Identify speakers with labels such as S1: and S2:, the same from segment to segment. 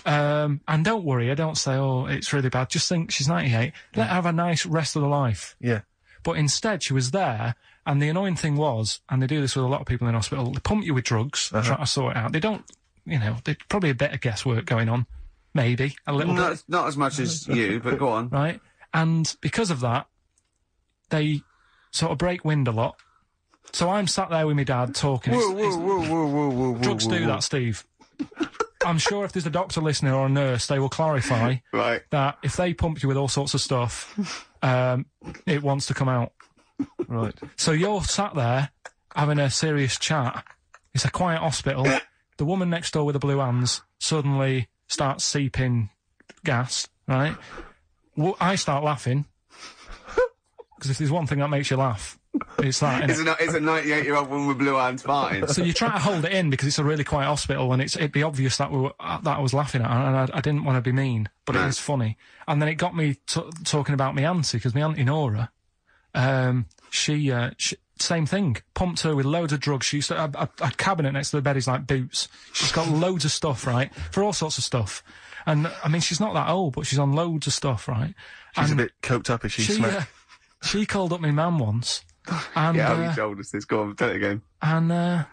S1: And don't worry, I don't say, oh, it's really bad. Just think she's 98. Let her have a nice rest of the life.
S2: Yeah.
S1: But instead, she was there, and the annoying thing was, and they do this with a lot of people in hospital, they pump you with drugs, try to sort it out. They don't, you know, there's probably a bit of guesswork going on. Maybe. A little bit.
S3: Not as much as you, but go on.
S1: Right? And because of that, they sort of break wind a lot. So I'm sat there with my dad talking.
S3: Whoa.
S1: Drugs do that, Steve. I'm sure if there's a doctor listening or a nurse, they will clarify that if they pump you with all sorts of stuff, it wants to come out.
S2: Right.
S1: So you're sat there having a serious chat. It's a quiet hospital. The woman next door with the blue hands suddenly starts seeping gas, right? Well, I start laughing. Because if there's one thing that makes you laugh, it's that.
S3: It's a 98-year-old woman with blue hands farting.
S1: So you try to hold it in because it's a really quiet hospital, and it'd be obvious that I was laughing at her, and I didn't want to be mean, but it was funny. And then it got me talking about my auntie, because my auntie Nora, she same thing, pumped her with loads of drugs. She used to have a cabinet next to the bed is like Boots. She's got loads of stuff, right, for all sorts of stuff. And I mean, she's not that old, but she's on loads of stuff, right?
S2: She's a bit coked up, is she?
S1: She called up my mum once. And,
S3: yeah, you told us this. Go on, tell it again.
S1: And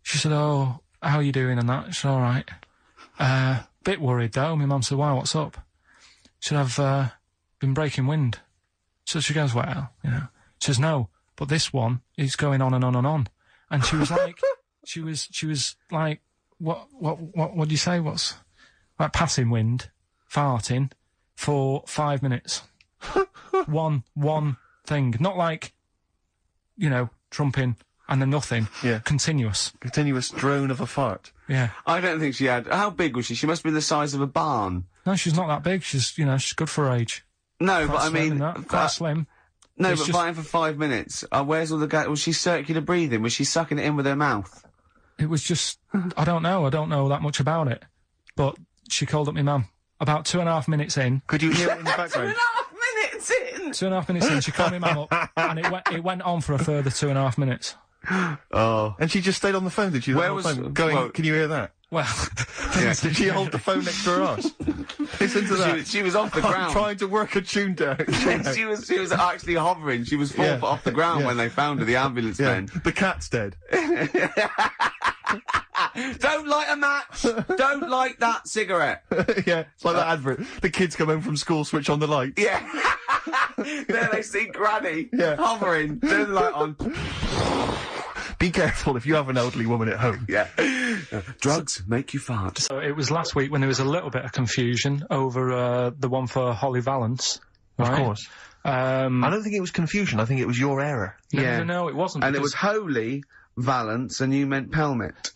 S1: she said, oh, how are you doing and that? She said, all right. Bit worried, though. My mum said, wow, what's up? She said, I've been breaking wind. So she goes, well, you know. She says, no, but this one is going on and on and on. And she was like, she was like, what do you say? What's, like passing wind, farting, for 5 minutes. one thing. Not like, you know, trumping and then nothing.
S2: Yeah.
S1: Continuous.
S2: Continuous drone of a fart.
S1: Yeah.
S3: I don't think she had... How big was she? She must have been the size of a barn.
S1: No, she's not that big. She's, you know, she's good for her age.
S3: No,
S1: Quite
S3: but I mean...
S1: Quite slim.
S3: No,
S1: It's
S3: but
S1: just-
S3: fighting for 5 minutes. Where's all the gas? Was she circular breathing? Was she sucking it in with her mouth?
S1: It was just... I don't know that much about it. But she called up my mum. About 2.5 minutes in...
S2: Could you hear it in the background?
S3: 2.5 minutes in!
S1: 2.5 minutes in, she called my mum up, and it went on for a further 2.5 minutes.
S2: Oh. And she just stayed on the phone, did she?
S3: Where was...
S2: Going,
S3: well,
S2: can you hear that?
S1: Well...
S3: Yeah.
S2: Did she hold the phone next to her arse? Listen to that.
S3: She was off the ground.
S2: I'm trying to work a tune down.
S3: she was actually hovering. She was 4 foot off the ground when they found her, the ambulance men.
S2: The cat's dead.
S3: Don't light a match! Don't light that cigarette!
S2: Yeah, it's like that advert. The kids come home from school, switch on the light.
S3: Yeah! There they see Granny hovering, turn the light on.
S2: Be careful if you have an elderly woman at home.
S3: Yeah. Drugs make you fart.
S1: So it was last week when there was a little bit of confusion over the one for Holly Valance. Right?
S2: Of course. I don't think it was confusion, I think it was your error.
S1: No, it wasn't.
S3: And it was Holy Valance, and you meant Pelmet.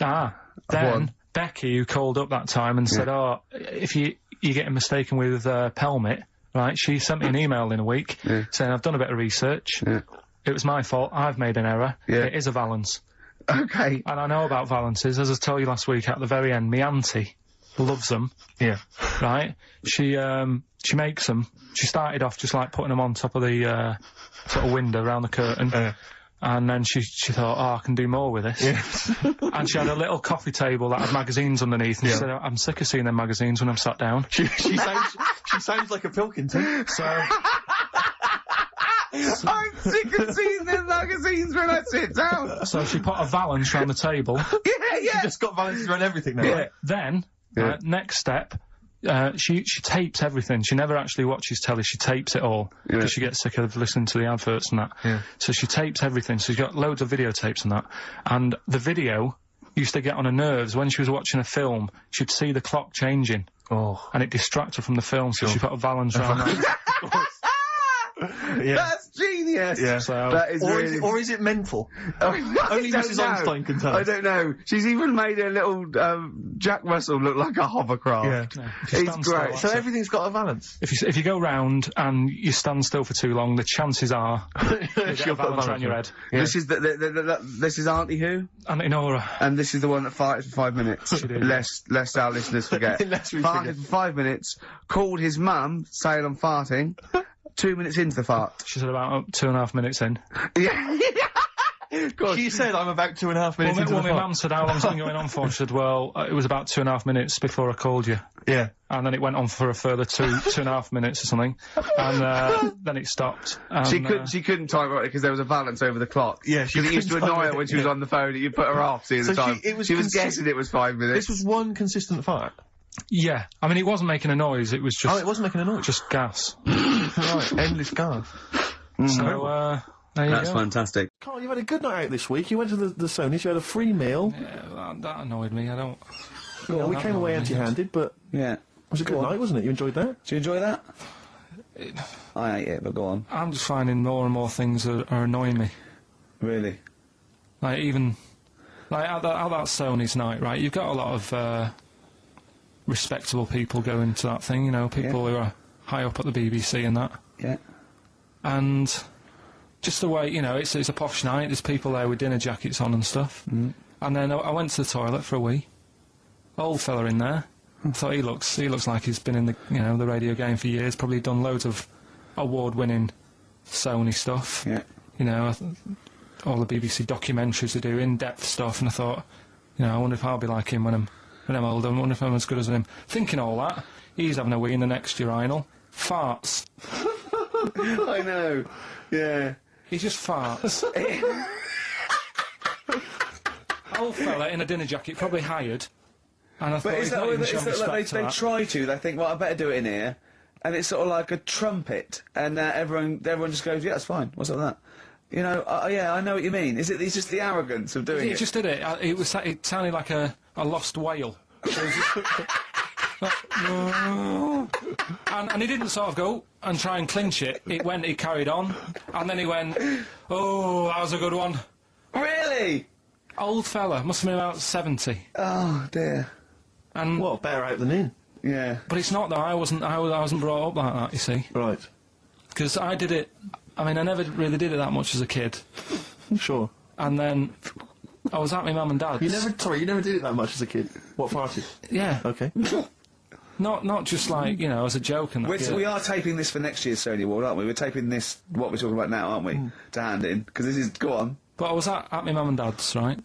S1: Then Becky, who called up that time and said, oh, if you're getting mistaken with Pelmet, right, she sent me an email in a week saying, I've done a bit of research. It was my fault. I've made an error. It is a Valance.
S3: Okay.
S1: And I know about Valances. As I told you last week, at the very end, my auntie loves them.
S2: Yeah.
S1: Right? She makes them. She started off just like putting them on top of the, sort of window around the curtain. And then she thought, oh, I can do more with this.
S2: Yes.
S1: And she had a little coffee table that had magazines underneath, and she said, I'm sick of seeing them magazines when I'm sat down.
S2: She sounds like a Pilkington.
S1: So...
S3: I'm sick of seeing them magazines when I sit down.
S1: So she put a Valance round the table.
S3: Yeah.
S2: She just got Valances around everything now.
S1: Yeah. Then, next step, she tapes everything. She never actually watches telly. She tapes it all because she gets sick of listening to the adverts and that. Yeah. So she tapes everything. So she's got loads of videotapes and that. And the video used to get on her nerves. When she was watching a film, she'd see the clock changing. Oh. And it distracted her from the film, so she put a Valance round that.
S3: That's genius!
S2: Yeah.
S3: So, that is
S2: or is it mental?
S3: Only
S2: Mrs. Einstein can tell.
S3: I don't know. She's even made a little Jack Russell look like a hovercraft.
S1: Yeah.
S3: It's great.
S2: So everything's got a Valance.
S1: If you go round and you stand still for too long, the chances are you'll get a Valance around your head.
S3: Yeah. This is this is Auntie who?
S1: Auntie Nora.
S3: And this is the one that farted for 5 minutes.
S1: She did.
S3: Lest our listeners forget. Farted for 5 minutes. Called his mum, saying I'm farting. 2 minutes into the fart.
S1: She said about 2.5 minutes in.
S3: Yeah.
S2: She said I'm about 2.5 minutes into the
S1: my mum said, how long's it been going on for? She said, well, it was about 2.5 minutes before I called you.
S2: Yeah.
S1: And then it went on for a further 2.5 minutes or something. And then it stopped. And,
S3: she couldn't time it because there was a balance over the clock.
S2: Yeah,
S3: because it used to annoy her when she was on the phone that you put her off seeing the time. She was guessing it was 5 minutes.
S2: This was one consistent fart.
S1: Yeah. I mean, it wasn't making a noise, it was just...
S2: Oh, it wasn't making a noise?
S1: Just gas.
S2: Right, endless gas.
S1: So, there you go.
S3: That's fantastic.
S2: Carl, you've had a good night out this week. You went to the Sony's, you had a free meal.
S1: Yeah, that annoyed me, I don't...
S2: Yeah, we came away empty-handed, but...
S3: Yeah.
S2: It was a good night, wasn't it? You enjoyed that?
S3: Did you enjoy that? I ate it, but go on.
S1: I'm just finding more and more things are annoying me.
S3: Really?
S1: Like, even... Like, at that Sony's night, right, you've got a lot of, respectable people going to that thing, you know, people who are high up at the BBC and that.
S3: Yeah.
S1: And... Just the way, you know, it's a posh night, there's people there with dinner jackets on and stuff. And then I went to the toilet for a wee. Old fella in there. I thought he looks like he's been in the, you know, the radio game for years, probably done loads of award-winning Sony stuff.
S3: Yeah.
S1: You know, all the BBC documentaries they do, in-depth stuff, and I thought, you know, I wonder if I'll be like him when I'm older, I wonder if I'm as good as him. Thinking all that, he's having a wee in the next urinal. Farts.
S3: I know. Yeah.
S1: He just farts. Old fella in a dinner jacket, probably hired. And I thought,
S3: Is that like they try to, they think, well, I better do it in here, and it's sort of like a trumpet, and everyone just goes, yeah, that's fine, what's up with that? You know, yeah, I know what you mean. It's just the arrogance of doing it.
S1: He just did it. It sounded like a lost whale. And he didn't sort of go and try and clinch it. He carried on, and then he went, oh, that was a good one.
S3: Really?
S1: Old fella, must have been about 70.
S3: Oh dear.
S1: And
S2: well, better out than in.
S3: Yeah.
S1: But it's not though. I wasn't brought up like that. You see.
S2: Right.
S1: Because I did it. I mean, I never really did it that much as a kid.
S2: Sure.
S1: And then I was at my mum and dad's.
S2: You never did it that much as a kid. What, farted?
S1: Yeah.
S2: Okay.
S1: Not just like, you know, as a joke and that.
S3: We are taping this for next year's Sony Award, aren't we? We're taping this, what we're talking about now, aren't we? To hand in, because this is, go on.
S1: But I was at my mum and dad's, right?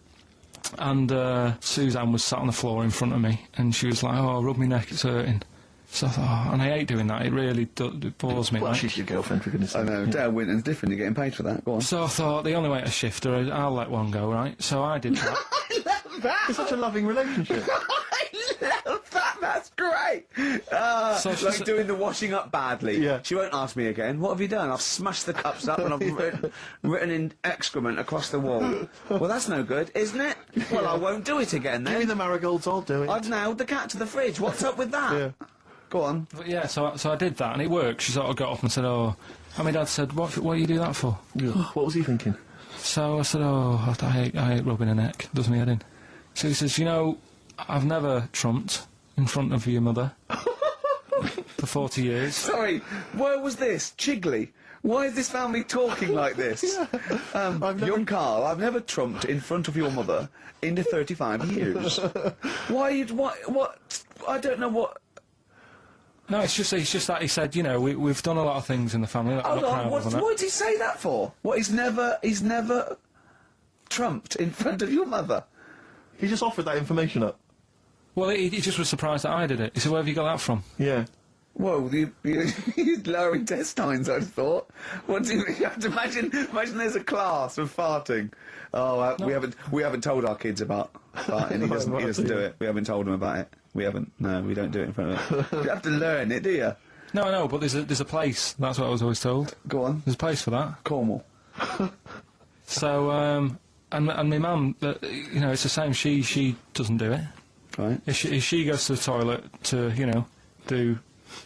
S1: And Suzanne was sat on the floor in front of me, and she was like, oh, rub me neck, it's hurting. So I thought, oh, and I hate doing that, it really it bores me.
S2: Well,
S1: like.
S2: she's your girlfriend, for goodness sake.
S3: I know, Dale Winton's different, you're getting paid for that, go on.
S1: So I thought, the only way to shift her is I'll let one go, right? So I did that.
S3: I love that!
S2: It's such a loving relationship.
S3: I love that, that's great! So like doing the washing up badly.
S2: Yeah.
S3: She won't ask me again, what have you done? I've smashed the cups up and I've written in excrement across the wall. Well, that's no good, isn't it? Well, I won't do it again then.
S2: Give me the marigolds, I'll do it.
S3: I've nailed the cat to the fridge, what's up with that?
S2: Yeah.
S3: Go on.
S1: But yeah, so I did that, and it worked. She sort of got up and said, oh... And my dad said, what do you do that for?
S2: What was he thinking?
S1: So I said, oh, I hate rubbing a neck, does me head in. So he says, you know, I've never trumped in front of your mother for 40 years.
S3: Sorry, where was this? Chigley? Why is this family talking like this? Young Karl, I've never trumped in front of your mother in the 35 years. What? I don't know what...
S1: No, it's just that he said, you know, we've done a lot of things in the family that I'm not proud of.
S3: What did he say that for? What, he's never trumped in front of your mother?
S2: He just offered that information up.
S1: Well, he just was surprised that I did it. He said, where have you got that from?
S3: Yeah. Whoa, he's lowering intestines, I'd thought. What do you have to imagine there's a class of farting. Oh, no. we haven't told our kids about farting. He doesn't do it. We haven't told him about it. We haven't. No, we don't do it in front of it. You have to learn it, do you?
S1: No, I know, but there's a place. That's what I was always told.
S3: Go on.
S1: There's a place for that.
S3: Cornwall.
S1: So, and my mum, you know, it's the same. She doesn't do it.
S3: Right.
S1: If she goes to the toilet to, you know, do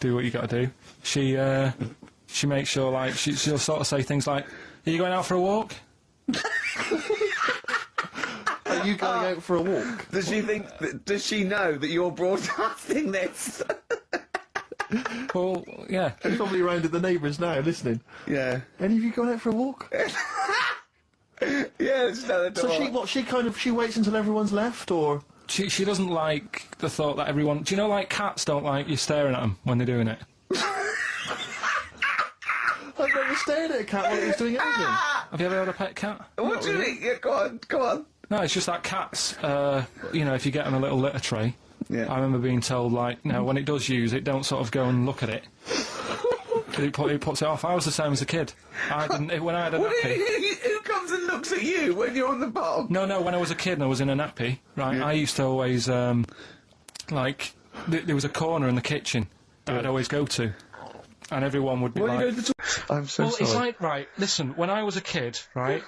S1: what you got to do, she makes sure, like, she'll sort of say things like, are you going out for a walk?
S2: Are you going out for a walk?
S3: Does she know that you're broadcasting this?
S1: Well, yeah.
S2: She's probably around at the neighbours now, listening.
S3: Yeah.
S2: Any of you going out for a walk?
S3: Yeah, just at the door.
S2: So she waits until everyone's left, or...?
S1: She doesn't like the thought that everyone... Do you know, like, cats don't like you staring at them when they're doing it?
S2: I've never stared at a cat while it was doing anything.
S1: Have you ever had a pet cat?
S3: What do you mean? Yeah, go on.
S1: No, it's just that cats, you know, if you get on a little litter tray,
S3: Yeah.
S1: I remember being told, like, no, when it does use it, don't sort of go and look at it. It puts it off. I was the same as a kid. I didn't, when I had a nappy...
S3: Who comes and looks at you when you're on the bottom?
S1: No, when I was a kid and I was in a nappy, right, I used to always, like, there was a corner in the kitchen that I'd always go to, and everyone would be like...
S3: I'm so sorry.
S1: It's like, right, listen, when I was a kid, right,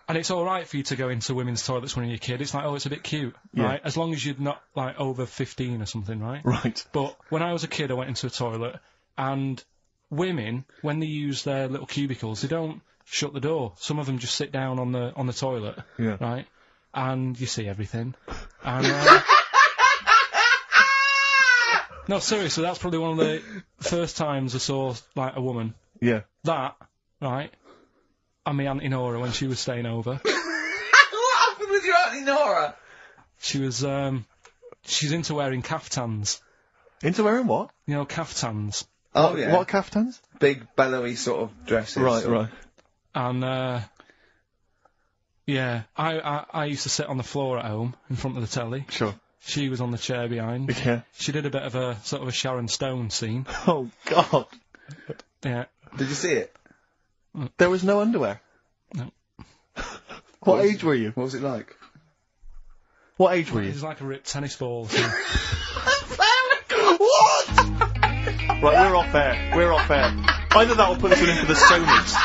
S1: and it's alright for you to go into women's toilets when you're a kid, it's like, oh, it's a bit cute, right, as long as you're not, like, over 15 or something, right?
S2: Right.
S1: But when I was a kid, I went into a toilet, and women, when they use their little cubicles, they don't shut the door. Some of them just sit down on the toilet, right, and you see everything, and... No, seriously, that's probably one of the first times I saw, like, a woman.
S2: Yeah.
S1: That, right, and my Auntie Nora when she was staying over.
S3: What happened with your Auntie Nora?
S1: She was, she's into wearing caftans.
S2: Into wearing what?
S1: You know, caftans.
S3: Oh, yeah.
S2: What caftans?
S3: Big, bellowy sort of dresses.
S2: Right.
S1: And, yeah, I used to sit on the floor at home in front of the telly.
S2: Sure.
S1: She was on the chair behind.
S2: Yeah.
S1: She did a bit of a, sort of a Sharon Stone scene.
S2: Oh, God.
S1: Yeah.
S3: Did you see it?
S2: There was no underwear?
S1: No.
S2: What age were you?
S3: What was it like?
S2: What age were
S1: It
S2: you?
S1: was like a ripped tennis ball. So.
S2: What? Right, we're off air. Either that or put us in for the Sonys.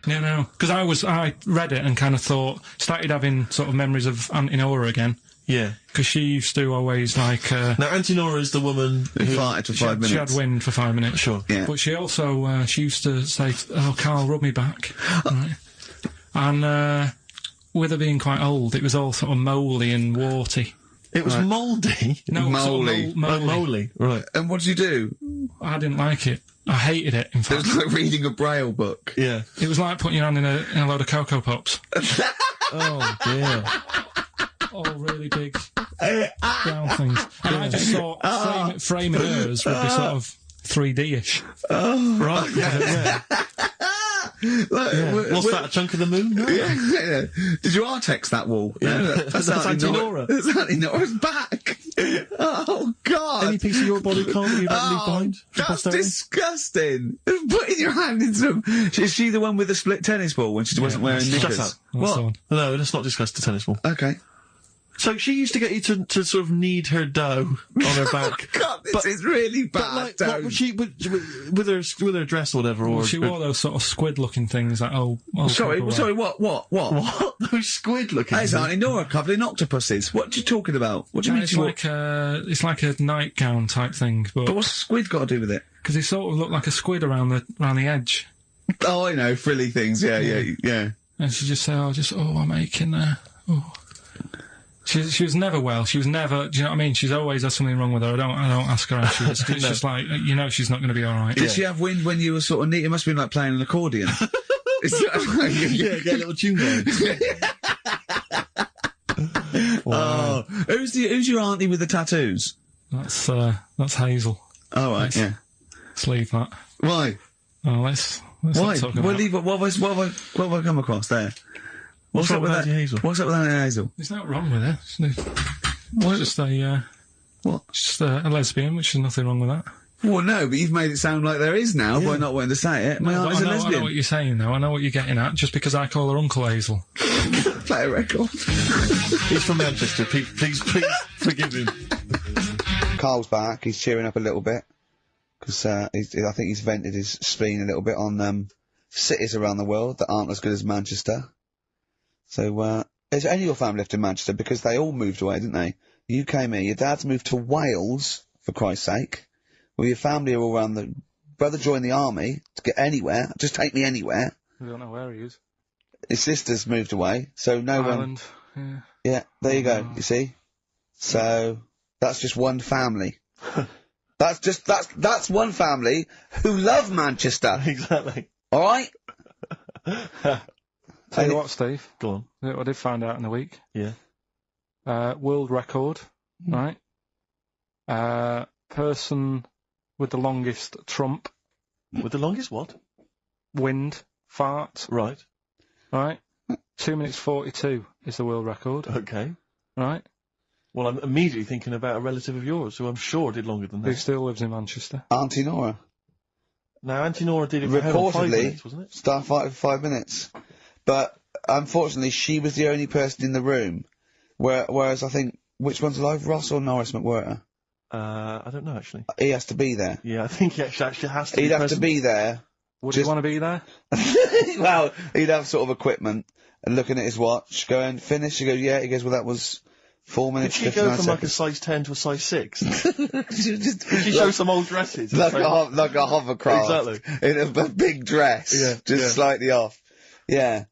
S1: No, because I read it and kind of started having sort of memories of Auntie Nora again.
S2: Yeah.
S1: Because she used to always, like...
S2: Now, Auntie Nora is the woman
S3: who farted for 5 minutes.
S1: She had wind for 5 minutes.
S2: Sure.
S3: Yeah.
S1: But she also, she used to say, oh, Karl, rub me back. Right. And with her being quite old, it was all sort of mouldy and warty.
S2: It was mouldy?
S1: No,
S3: Mouldy.
S1: Sort of
S2: Mouldy, right.
S3: And what did you do?
S1: I didn't like it. I hated it, in
S3: It
S1: fact.
S3: was like reading a Braille book.
S2: Yeah.
S1: It was like putting your hand in a load of Cocoa Pops.
S2: Oh, dear.
S1: All really big brown things. And I just thought framing hers would be sort of 3D-ish.
S3: Oh,
S2: right. Yeah. What's that, a chunk of the moon? No.
S3: Yeah. Did you Artex that wall?
S2: Yeah.
S3: That's
S2: Auntie Nora.
S3: That's Auntie Nora's back. Oh, God.
S2: Any piece of your body, Karl, that you'd like to leave behind?
S3: That's disgusting. Putting your hand into them. Is she the one with the split tennis ball when she wasn't wearing knickers?
S2: Shut up.
S1: What?
S2: No, let's not discuss the tennis ball.
S3: Okay.
S2: So she used to get you to sort of knead her dough on her back.
S3: God, this is really bad.
S2: But like, what was she with her dress or whatever? Or
S1: she wore those sort of squid-looking things. Like
S3: sorry, what?
S2: What? Those squid-looking.
S3: That's Auntie Nora coveling octopuses. What are you talking about? What do you mean?
S1: It's like a nightgown type thing. But
S3: what's squid got to do with it?
S1: Because they sort of look like a squid around the edge.
S3: Oh, I know, frilly things. Yeah.
S1: And she just said, I'm aching there. Oh. She was never well. She was never. Do you know what I mean? She's always has something wrong with her. I don't ask her how she is. It's just like she's not going to be all right.
S3: Did she have wind when you were sort of neat? It must have been like playing an accordion.
S2: Yeah, get a little tune going.
S3: Wow. Oh, who's your auntie with the tattoos?
S1: That's Hazel.
S3: Oh right,
S1: Let's leave that.
S3: Why?
S1: Oh, let's
S3: Why?
S1: not talk about it.
S3: What have I come across there? What's up with that?
S2: Hazel?
S3: What's up with Auntie Hazel?
S1: There's nothing wrong with her. It's just a lesbian, which is nothing wrong with that.
S3: Well, no, but you've made it sound like there is now by not wanting to say it. My auntie's a lesbian.
S1: I know what you're saying, though. I know what you're getting at, just because I call her Uncle Hazel.
S3: Play a record.
S2: He's from Manchester. Please forgive him.
S3: Karl's back. He's cheering up a little bit. Because I think he's vented his spleen a little bit on cities around the world that aren't as good as Manchester. So, has any of your family lived in Manchester? Because they all moved away, didn't they? You came here. Your dad's moved to Wales, for Christ's sake. Well, your family are all around the... Brother joined the army to get anywhere. Just take me anywhere.
S1: I don't know where he is.
S3: His sister's moved away, so no
S1: Ireland,
S3: one... Yeah, there you go, you see? So, that's just one family. That's one family who love Manchester.
S2: Exactly.
S3: Alright?
S1: Tell you what, Steve.
S2: Go on.
S1: You know what I did find out in the week.
S2: Yeah.
S1: World record, right? Person with the longest trump.
S2: With the longest what?
S1: Wind fart.
S2: Right.
S1: Right? 2 minutes 42 is the world record.
S2: Okay.
S1: Right?
S2: Well, I'm immediately thinking about a relative of yours who I'm sure did longer than
S1: Who
S2: that.
S1: still lives in Manchester.
S3: Auntie Nora.
S2: Now, Auntie Nora did it for how long? 5
S3: Reportedly,
S2: minutes, wasn't it?
S3: Starfighter for 5 minutes. But unfortunately, she was the only person in the room. Whereas I think, which one's alive, Ross or Norris McWhirter?
S2: I don't know, actually.
S3: He has to be there.
S2: Yeah, I think he actually has to
S3: He'd
S2: be
S3: have
S2: present.
S3: to be there.
S1: Would you want to be there?
S3: Well, he'd have sort of equipment and looking at his watch, going, finish. You go, yeah. He goes, well, that was 4
S2: Could
S3: minutes.
S2: she go from like a size 10 to a size 6? Could she show some old dresses?
S3: like a hovercraft.
S2: Exactly.
S3: In a big dress.
S2: Yeah,
S3: Just slightly off. Yeah.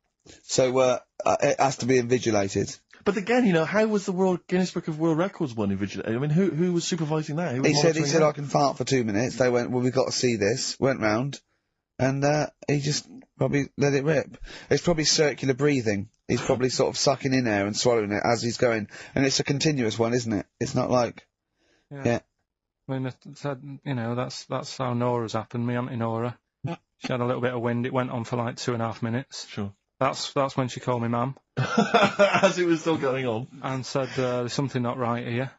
S3: So, it has to be invigilated.
S2: But again, you know, how was the Guinness Book of World Records one invigilated? I mean, who was supervising that? Who was
S3: He
S2: monitoring
S3: said,
S2: that?
S3: I can fart for 2 minutes. They went, well, we've got to see this. Went round. And, he just probably let it rip. It's probably circular breathing. He's probably sort of sucking in air and swallowing it as he's going. And it's a continuous one, isn't it? It's not like, yeah.
S1: I mean, you know, that's how Nora's happened. Me Auntie Nora. She had a little bit of wind. It went on for like 2.5 minutes.
S2: Sure.
S1: That's when she called me mum.
S2: As it was still going on.
S1: And said, there's something not right here.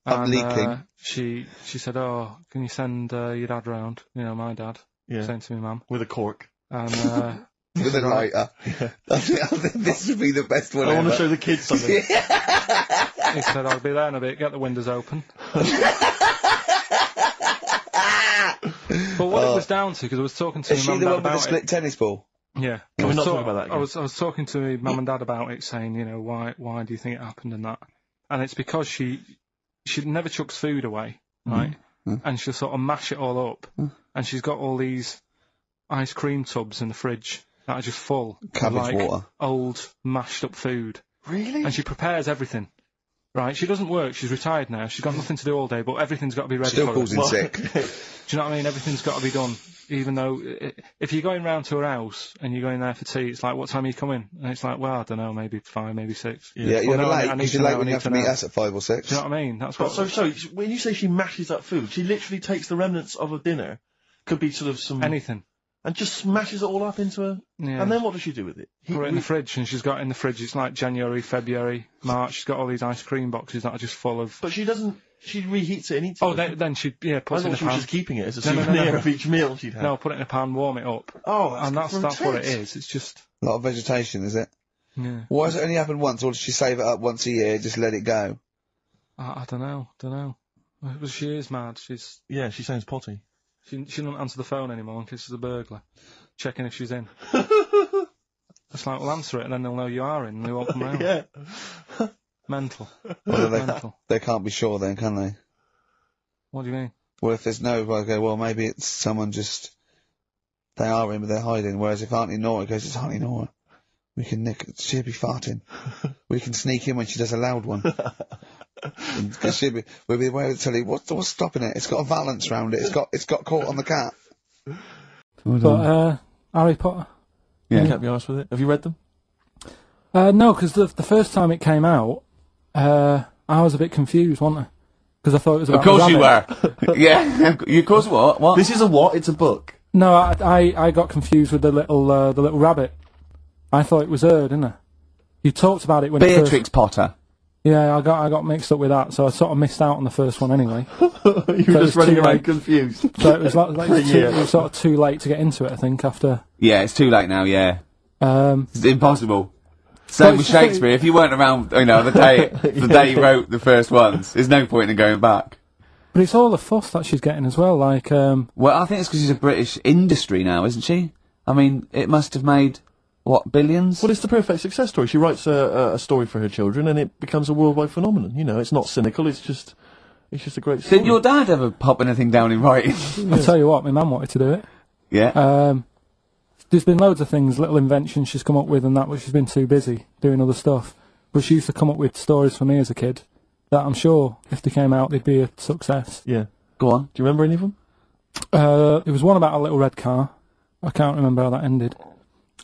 S3: I'm leaking.
S1: She said, oh, can you send your dad round? You know, my dad.
S2: Yeah.
S1: Saying to me mum.
S2: With a cork.
S1: And,
S3: with a lighter. I think this would be the best one
S2: I
S3: ever.
S2: want to show the kids something.
S1: He said, I'll be there in a bit, get the windows open. But what it was down to, because I was talking to
S3: Is
S1: my
S3: she
S1: mum
S3: the
S1: and dad
S3: one with the
S1: about
S3: split
S1: it.
S3: tennis ball?
S1: Yeah.
S2: Can we not talk about that again?
S1: I was talking to my mum and dad about it, saying, you know, why do you think it happened and that? And it's because she never chucks food away, right? And she'll sort of mash it all up. And she's got all these ice cream tubs in the fridge that are just full
S3: Cabbage
S1: of, like,
S3: water.
S1: old, mashed up food.
S2: Really?
S1: And she prepares everything. Right, she doesn't work, she's retired now, she's got nothing to do all day, but everything's got to be ready
S3: Still
S1: for
S3: calls
S1: her.
S3: in sick.
S1: Do you know what I mean? Everything's got to be done. Even though, if you're going round to her house and you're going there for tea, it's like, what time are you coming? And it's like, well, I don't know, maybe 5, maybe 6.
S3: Yeah, you're
S1: Well, no,
S3: late.
S1: I need
S3: Because
S1: to
S3: you're
S1: know,
S3: late when
S1: I
S3: you
S1: need
S3: have to meet us at 5 or 6.
S1: Do you know what I mean? That's
S2: But
S1: what.
S2: so when you say she mashes up food, she literally takes the remnants of a dinner, could be sort of some...
S1: Anything.
S2: And just smashes it all up into a...
S1: Yeah.
S2: And then what does she do with it?
S1: Put it in the fridge, and she's got in the fridge, it's like January, February, March, she's got all these ice cream boxes that are just full of...
S2: But she doesn't... She reheats it and eats it.
S1: Oh, then she, puts
S2: I
S1: it in
S2: thought
S1: a
S2: she was
S1: pan.
S2: just keeping it as a
S1: No,
S2: souvenir of each meal she'd had.
S1: No, put it in a pan, warm it up.
S2: Oh,
S1: And that's what it is, it's just...
S3: A lot of vegetation, is it?
S1: Yeah.
S3: Why has it only happened once, or does she save it up once a year, just let it go?
S1: I don't know. Well, she is mad,
S2: Yeah, she sounds potty.
S1: She doesn't answer the phone anymore in case there's a burglar. Checking if she's in. It's like, well, answer it and then they'll know you are in and they won't come round.
S2: Yeah.
S1: Mental.
S3: Well,
S1: Mental.
S3: they can't be sure then, can they?
S1: What do you mean?
S3: Well, if there's no, I go, well, maybe it's someone just... They are in, but they're hiding. Whereas if Auntie Nora goes, it's Auntie Nora. We can nick... She'll be farting. We can sneak in when she does a loud one. Because we'll be aware to tell you, what's stopping it? It's got a valance round it. It's got caught on the cat.
S1: But, Harry Potter?
S2: Yeah. Can't be honest with it. Have you read them?
S1: No, because the first time it came out, I was a bit confused, wasn't I? Because I thought it was about
S4: Of course you
S1: rabbit.
S4: were. Yeah. Of course what? What?
S2: This is a what? It's a book.
S1: No, I got confused with the little rabbit. I thought it was her, didn't I? You talked about it when
S4: Beatrix Potter.
S1: Yeah, I got mixed up with that, so I sort of missed out on the first one anyway.
S2: You were just running around confused.
S1: So it was it was sort of too late to get into it, I think, after...
S4: Yeah, it's too late now, yeah. It's impossible. Same
S1: Well,
S4: with Shakespeare. If you weren't around, the day he wrote the first ones, there's no point in going back.
S1: But it's all the fuss that she's getting as well, like...
S4: Well, I think it's because she's a British industry now, isn't she? I mean, it must have made... What, billions?
S2: Well, it's the perfect success story. She writes a story for her children, and it becomes a worldwide phenomenon. You know, it's not cynical. It's just a great story.
S4: Did your dad ever pop anything down in writing?
S1: I'll tell you what, my mum wanted to do it.
S4: Yeah.
S1: There's been loads of things, little inventions she's come up with and that, but she's been too busy doing other stuff. But she used to come up with stories for me as a kid that I'm sure, if they came out, they'd be a success.
S2: Yeah.
S4: Go on.
S2: Do you remember any of them?
S1: There was one about a little red car. I can't remember how that ended.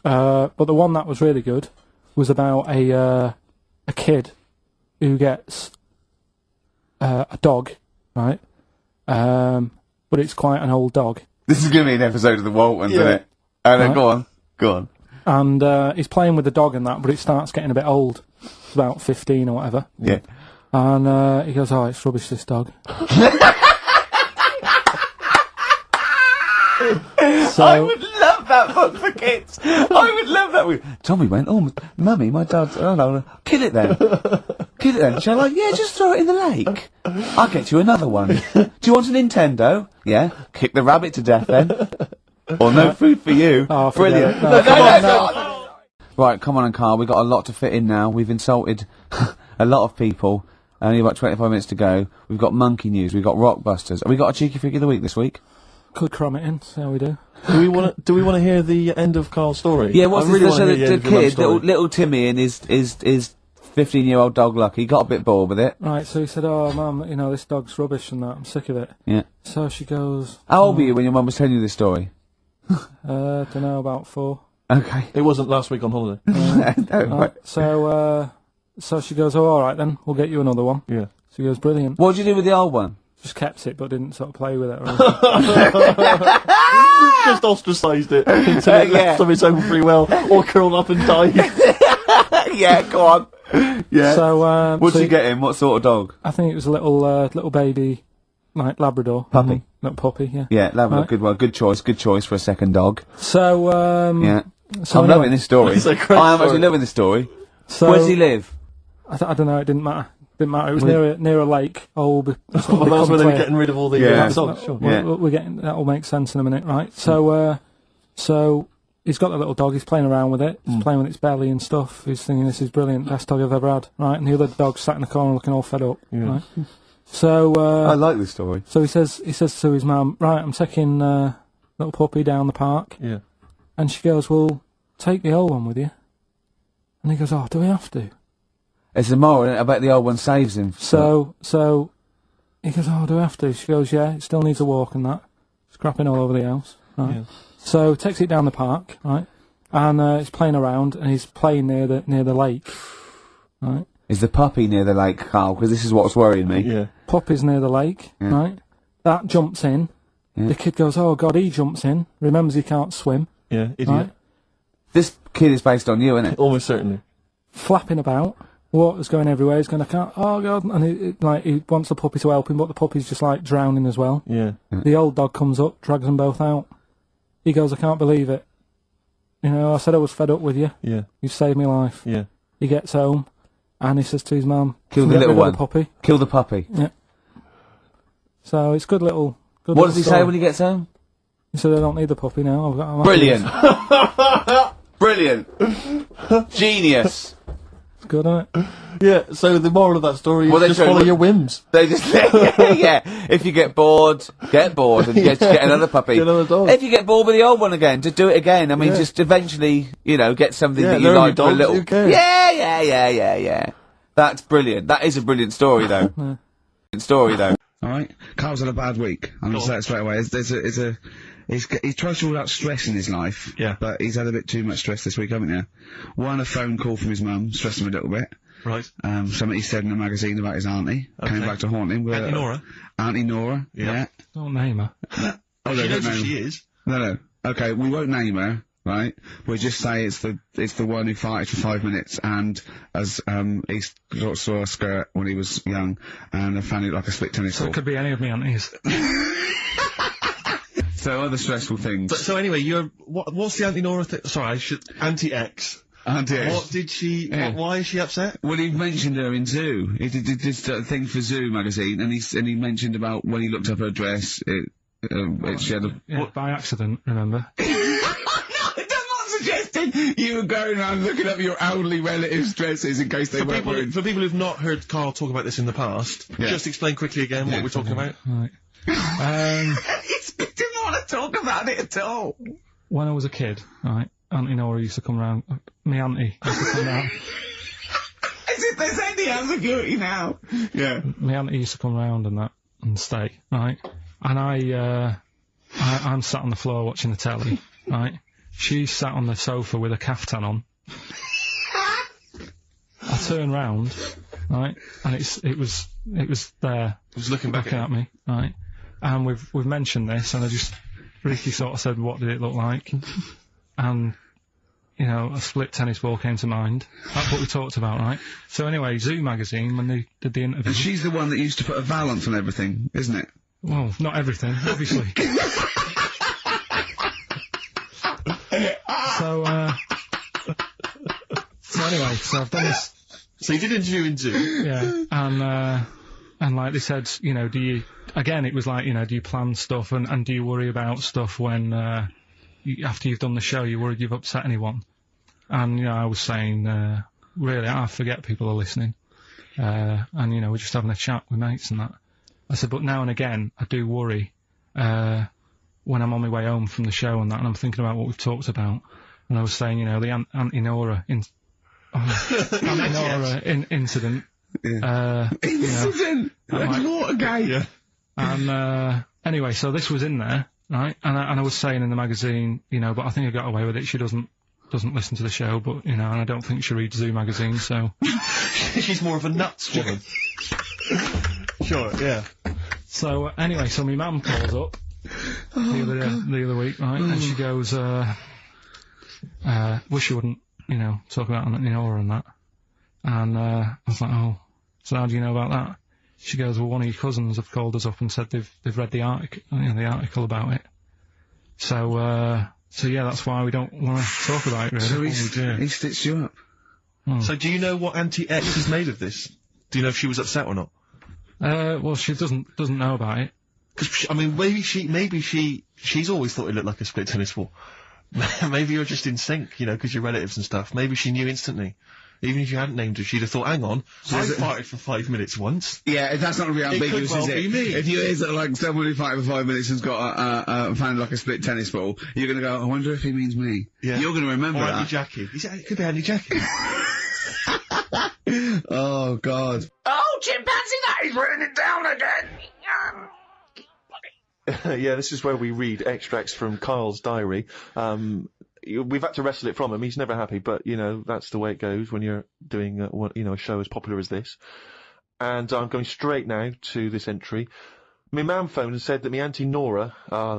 S1: But the one that was really good was about a kid who gets a dog, right? But it's quite an old dog.
S4: This is going to be an episode of the Waltons, isn't it? And then
S1: Right.
S4: go on. Go on.
S1: And he's playing with the dog and that, but it starts getting a bit old. It's about 15 or whatever.
S4: Yeah.
S1: And he goes, "Oh, it's rubbish, this dog." So,
S4: I would love that book for kids. I would love that. Tommy went, "Oh, Mummy, my dad, oh no, kill it then. Kill it then." She's like, "Yeah, just throw it in the lake. I'll get you another one. Do you want a Nintendo? Yeah, kick the rabbit to death then. Or no food for you."
S1: Oh,
S4: brilliant.
S1: No.
S4: Right, come on, and Karl, we've got a lot to fit in now. We've insulted a lot of people. Only about 25 minutes to go. We've got monkey news. We've got rockbusters. Have we got a cheeky freak of the week this week?
S1: Could cram it in. See how we do.
S2: Do we want to hear the end of Karl's story?
S4: Yeah, what's
S2: I really wanna hear
S4: the
S2: end of your mum's
S4: kid,
S2: story.
S4: little Timmy, and his 15-year-old dog Lucky got a bit bored with it.
S1: Right, so he said, "Oh, Mum, you know, this dog's rubbish and that. I'm sick of it."
S4: Yeah.
S1: So she goes,
S4: How old were you when your mum was telling you this story?
S1: don't know, about 4.
S4: Okay.
S2: It wasn't last week on holiday.
S4: No, right.
S1: So she goes, "Oh, all right then, we'll get you another one."
S2: Yeah.
S1: She goes, "Brilliant."
S4: What did you do with the old one?
S1: Just kept it, but didn't sort of play with it or anything.
S2: Just ostracised it until it left of its own free will, or curled up and died.
S4: Yeah, go on. Yeah.
S1: So,
S4: What did
S1: so
S4: you get him? What sort of dog?
S1: I think it was a little baby, like Labrador.
S4: Puppy.
S1: Little puppy, yeah.
S4: Yeah, Labrador.
S1: Right.
S4: Good one. Good choice for a second dog.
S1: So,
S4: Yeah.
S1: so
S4: I'm
S1: anyway,
S4: loving this story.
S2: It's a great
S4: I am
S2: story.
S4: actually loving this story.
S1: So,
S4: Where does he live?
S1: I don't know, it didn't matter. Didn't matter. It was near a lake.
S2: Well, that's where they were getting rid of all the
S4: Yeah.
S2: dogs. Sure.
S4: Yeah.
S1: We're getting, that'll make sense in a minute, right? So, so he's got the little dog. He's playing around with it. He's playing with its belly and stuff. He's thinking, "This is brilliant, best dog I've ever had." Right? And the other dog sat in the corner looking all fed up.
S2: Yeah.
S1: Right? So,
S4: I like this story.
S1: so he says to his mum, "Right, I'm taking little puppy down the park."
S2: Yeah.
S1: And she goes, "Well, take the old one with you." And he goes, "Oh, do we have to?"
S4: It's a moral, isn't it? I bet the old one saves him.
S1: So he goes, "Oh, do we have to?" She goes, "Yeah, it still needs a walk and that. It's crapping all over the house." Right?
S2: Yeah.
S1: So takes it down the park, right? And he's playing around, and he's playing near the lake, right?
S4: Is the puppy near the lake, Karl? Because this is what's worrying me.
S2: Yeah.
S1: Puppy's near the lake, right? That jumps in.
S4: Yeah.
S1: The kid goes, "Oh God!" He jumps in, remembers he can't swim,
S2: Yeah. Idiot.
S1: right?
S4: This kid is based on you, isn't it?
S2: Almost certainly.
S1: Flapping about, water's going everywhere. He's going, "I can't." Oh God! And he wants the puppy to help him, but the puppy's just like drowning as well.
S2: Yeah.
S1: The old dog comes up, drags them both out. He goes, "I can't believe it. You know, I said I was fed up with you.
S2: Yeah.
S1: You saved my life."
S2: Yeah.
S1: He gets home, and he says to his mum,
S4: Kill the
S1: "Get
S4: little
S1: rid of
S4: one.
S1: the puppy."
S4: Kill the puppy.
S1: Yeah. So it's good little. Good
S4: What
S1: little
S4: does he
S1: story.
S4: say when he gets home?
S1: He said, "I don't need the puppy now. I'm
S4: Brilliant. Brilliant. Genius.
S1: It's good, isn't it?
S2: Yeah. So the moral of that story is
S4: Well, they
S2: just
S4: show-
S2: follow your whims.
S4: They just yeah. If you get bored and get another puppy.
S2: Get another dog.
S4: If you get bored with the old one again, just do it again. I mean,
S2: Yeah.
S4: just eventually, get something
S2: Yeah,
S4: that you
S2: learn your
S4: like for a
S2: dogs,
S4: little.
S2: who cares?
S4: Yeah. That's brilliant. That is a brilliant story, though.
S3: All right, Karl's had a bad week. I'm going to say it straight away. He tries to rule out stress in his life,
S5: Yeah.
S3: but he's had a bit too much stress this week, haven't you? One, a phone call from his mum, stressed him a little bit.
S5: Right.
S3: Something he said in a magazine about his auntie, came back to haunt him.
S5: Auntie Nora?
S3: Auntie Nora, yeah.
S1: Don't name her.
S3: Oh,
S5: She
S3: no,
S5: knows
S3: don't
S5: who
S3: name
S5: she
S3: her.
S5: is.
S3: No. Okay, we won't name her, right? We'll just say it's the one who farted for 5 minutes and he saw a skirt when he was young and I found it like a split tennis
S1: So
S3: ball.
S1: it could be any of me aunties.
S3: So other stressful things.
S5: So anyway, what's the Auntie Nora thing? Sorry, Auntie X.
S3: Auntie X.
S5: What did she?
S3: Yeah.
S5: Why is she upset?
S3: Well, he mentioned her in Zoo. He did this thing for Zoo magazine, and he mentioned about when he looked up her dress. She had a.
S1: Yeah, by accident, remember?
S3: No, I'm not suggesting you were going around looking up your elderly relatives' dresses in case they weren't wearing.
S5: For people who've not heard Karl talk about this in the past,
S3: Yeah.
S5: just explain quickly again what we're talking about.
S1: Right.
S3: He didn't want to talk about it at all.
S1: When I was a kid, right, Auntie Nora used to come round. My auntie used to come round.
S3: As if there's any ambiguity now. Yeah.
S1: My auntie used to come round and stay, right? And I'm sat on the floor watching the telly, right? She's sat on the sofa with a caftan on. I turn round, right, and it was there,
S5: Just looking back
S1: looking at me, right? And we've mentioned this, and Ricky sort of said, "What did it look like?" And a split tennis ball came to mind. That's what we talked about, right? So anyway, Zoo magazine, when they did the interview...
S3: And she's the one that used to put a valance on everything, isn't it?
S1: Well, not everything, obviously. So anyway, so I've done this...
S5: So you did an interview in Zoo?
S1: Yeah, and like they said, do you... Again, it was like, do you plan stuff and do you worry about stuff when, after you've done the show, you're worried you've upset anyone? And, I was saying, really, I forget people are listening. And, we're just having a chat with mates and that. I said, but now and again, I do worry, when I'm on my way home from the show and that, and I'm thinking about what we've talked about. And I was saying, the Auntie Nora incident.
S3: Yeah. Incident!
S1: Like,
S3: Watergate!
S5: Yeah.
S1: And, anyway, so this was in there, right? And I was saying in the magazine, but I think I got away with it. She doesn't listen to the show, but, and I don't think she reads Zoo magazine, so.
S5: She's more of a nuts woman. Sure, yeah.
S1: So, anyway, so my mum calls up the other week, right? And she goes, wish you wouldn't, talk about Auntie Nora and that. And, I was like, oh, so how do you know about that? She goes, well, one of your cousins have called us up and said they've read the article about it. So yeah, that's why we don't want to talk about it, really.
S3: So he stitched you up.
S1: Oh.
S5: So do you know what Auntie X has made of this? Do you know if she was upset or not?
S1: Well, she doesn't know about it.
S5: Because, maybe she's always thought it looked like a split tennis ball. Maybe you're just in sync, because you're relatives and stuff. Maybe she knew instantly. Even if you hadn't named her, she'd have thought, hang on, I farted for 5 minutes once.
S3: Yeah, that's not really ambiguous,
S5: well
S3: is it?
S5: be me.
S3: If you hear sort of like someone who farted for 5 minutes and's got found like a split tennis ball, you're going to go, I wonder if he means me.
S5: Yeah.
S3: You're going to remember
S5: Or
S3: that.
S5: Auntie Jackie. It could be Auntie Jackie.
S3: Oh, God. Oh, chimpanzee, that is written it down again.
S2: Yeah, this is where we read extracts from Karl's diary. We've had to wrestle it from him. He's never happy, but, that's the way it goes when you're doing, a show as popular as this. And I'm going straight now to this entry. My mum phoned and said that my Auntie Nora,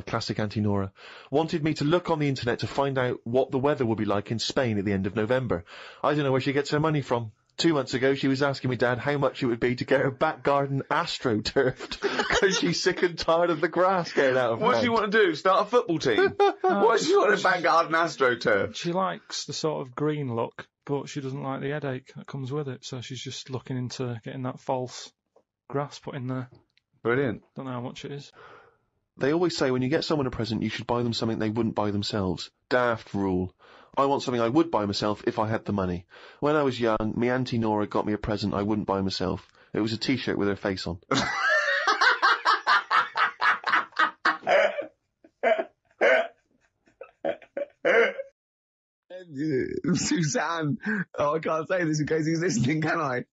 S2: classic Auntie Nora, wanted me to look on the internet to find out what the weather would be like in Spain at the end of November. I don't know where she gets her money from. 2 months ago, she was asking me dad how much it would be to get her back garden astroturfed because she's sick and tired of the grass getting out of
S3: What does she want to do? Start a football team? What does she want a back garden astroturf?
S1: She likes the sort of green look, but she doesn't like the headache that comes with it, so she's just looking into getting that false grass put in there.
S3: Brilliant.
S1: Don't know how much it is.
S2: They always say when you get someone a present, you should buy them something they wouldn't buy themselves. Daft rule. I want something I would buy myself if I had the money. When I was young, my Auntie Nora got me a present I wouldn't buy myself. It was a T-shirt with her face on.
S3: Suzanne. Oh, I can't say this in case he's listening, can I?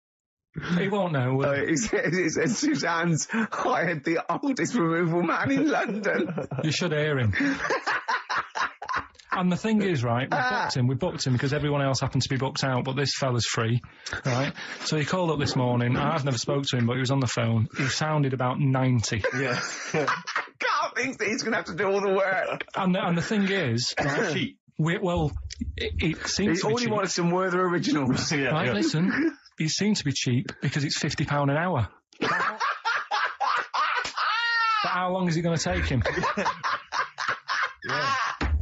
S1: He won't know.
S3: He said Suzanne's hired the oldest removal man in London.
S1: You should hear him. And the thing is, right, we booked him because everyone else happened to be booked out, but this fella's free, right? So he called up this morning. I've never spoke to him, but he was on the phone. He sounded about 90.
S5: Yeah.
S3: Carl thinks that he's going to have to do all the work.
S1: And the thing is, right, it seems to be
S3: all he
S1: cheap.
S3: wanted some Werther originals.
S5: Yeah,
S1: Right,
S5: yeah.
S1: listen, it seems to be cheap because it's £50 an hour. But how long is it going to take him?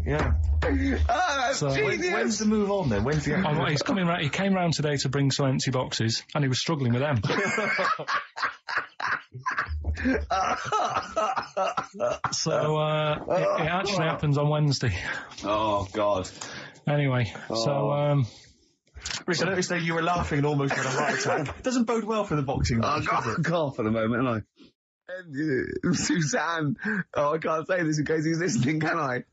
S5: Yeah.
S3: Oh, that's
S1: So-
S3: genius.
S5: When's the move on then? When's the
S1: He's coming round. He came round today to bring some empty boxes, and he was struggling with them. So it actually happens on Wednesday.
S3: Oh, God.
S1: Anyway, so
S5: Rich, I noticed that you were laughing and almost had a heart attack. Doesn't bode well for the boxing
S3: Oh,
S5: match, does it?
S3: God, for the moment, haven't I? Suzanne. Oh, I can't say this in case he's listening, can I?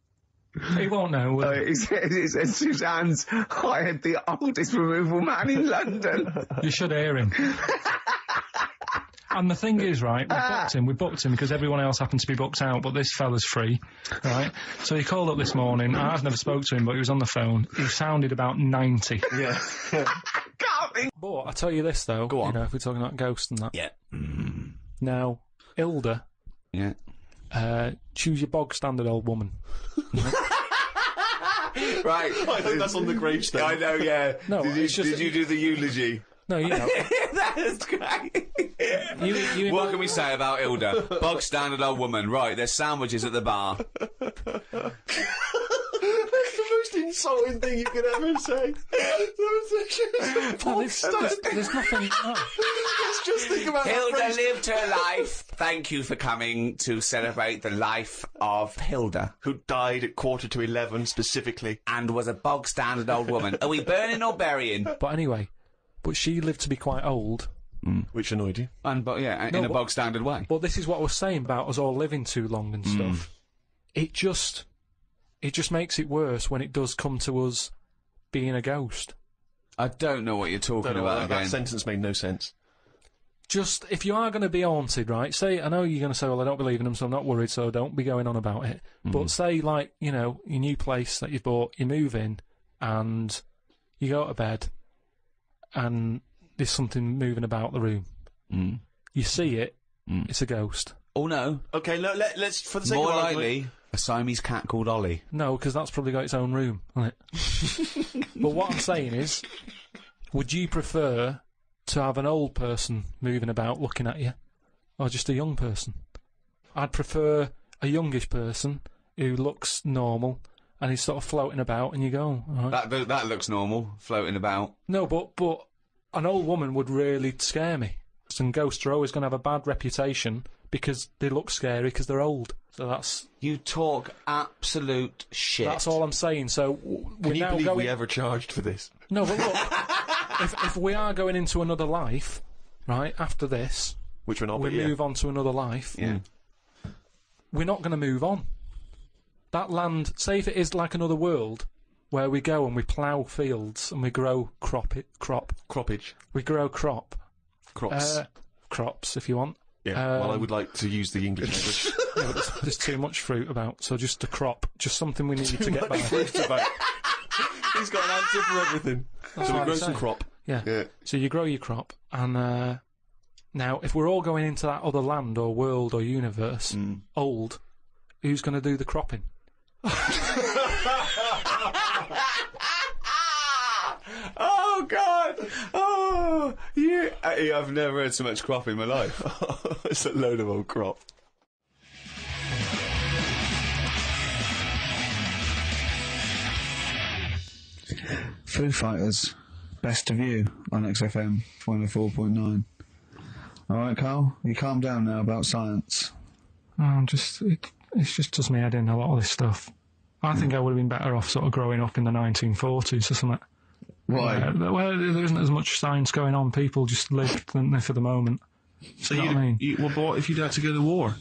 S1: he won't know.
S3: He said Suzanne's hired the oldest removal man in London.
S1: You should hear him. And the thing is, right, we booked him because everyone else happened to be booked out, but this fella's free, right? So he called up this morning. I've never spoke to him, but he was on the phone. He sounded about 90.
S5: Yeah.
S1: But I tell you this, though.
S4: Go on.
S1: If we're talking about ghosts and that.
S4: Yeah.
S1: Now, Hilda,
S4: Yeah.
S1: choose your bog standard old woman.
S3: Right.
S2: I hope that's on the gravestone.
S3: I know, yeah.
S1: No, it's just-
S3: did you do the eulogy?
S1: No, you know.
S3: That's great.
S1: You
S3: What can we say about Hilda? Bog standard old woman. Right, there's sandwiches at the bar.
S2: That's the most insulting thing you could ever say.
S1: No, there's nothing. Oh.
S2: Let's just think about that
S3: Hilda
S2: phrase.
S3: lived her life. Thank you for coming to celebrate the life of Hilda.
S2: Who died at 11:45 specifically.
S3: And was a bog standard old woman. Are we burning or burying?
S1: But anyway, she lived to be quite old.
S2: Which annoyed you?
S3: In a bog standard way.
S1: But this is what I was saying about us all living too long and stuff. It just makes it worse when it does come to us being a ghost.
S3: I don't know what you're talking about
S2: that
S3: again.
S2: sentence made no sense.
S1: Just, if you are going to be haunted, right, say, I know you're going to say, well, I don't believe in them, so I'm not worried, so don't be going on about it. But say, like, you know, your new place that you've bought, you move in, and you go to bed, and there's something moving about the room. You see it, it's a ghost.
S3: Oh, no.
S2: Okay, let's for the sake
S3: More
S2: of argument,
S3: likely, a Siamese cat called Ollie.
S1: No, because that's probably got its own room, hasn't it? But what I'm saying is, would you prefer to have an old person moving about looking at you, or just a young person? I'd prefer a youngish person who looks normal and is sort of floating about, and you go, all right.
S3: That looks normal, floating about.
S1: No, but an old woman would really scare me. And ghosts are always going to have a bad reputation because they look scary because they're old. So that's...
S3: You talk absolute shit.
S1: That's all I'm saying. So
S2: Can you believe we ever charged for this?
S1: No, but look, if we are going into another life, right, after this,
S2: Which we're not,
S1: we
S2: but yeah.
S1: move on to another life,
S3: Yeah.
S1: we're not going to move on. That land, say if it is like another world, where we go and we plough fields and we grow
S2: Croppage.
S1: We grow crop.
S2: Crops.
S1: Crops, if you want.
S2: Yeah, well, I would like to use the English language.
S1: Yeah, but there's too much fruit about, so just a crop, just something we need to get by.
S2: Fruit about. He's got an answer for everything.
S1: That's
S2: So we
S1: what
S2: grow
S1: I'm
S2: some
S1: saying.
S2: crop.
S1: Yeah.
S2: Yeah.
S1: So you grow your crop, and now if we're all going into that other land or world or universe, old, who's going to do the cropping?
S3: Oh, God! Oh, I've never heard so much crop in my life.
S2: It's a load of old crop.
S4: Foo Fighters, Best of You on XFM 104.9. Alright, Karl, you calm down now about science.
S1: It just does me head in, a lot of this stuff. I think I would have been better off sort of growing up in the 1940s or something.
S4: Why?
S1: Where there isn't as much science going on, people just lived, didn't they, for the moment.
S2: So
S1: You know what I mean?
S2: well, but what if you'd had to go to the war?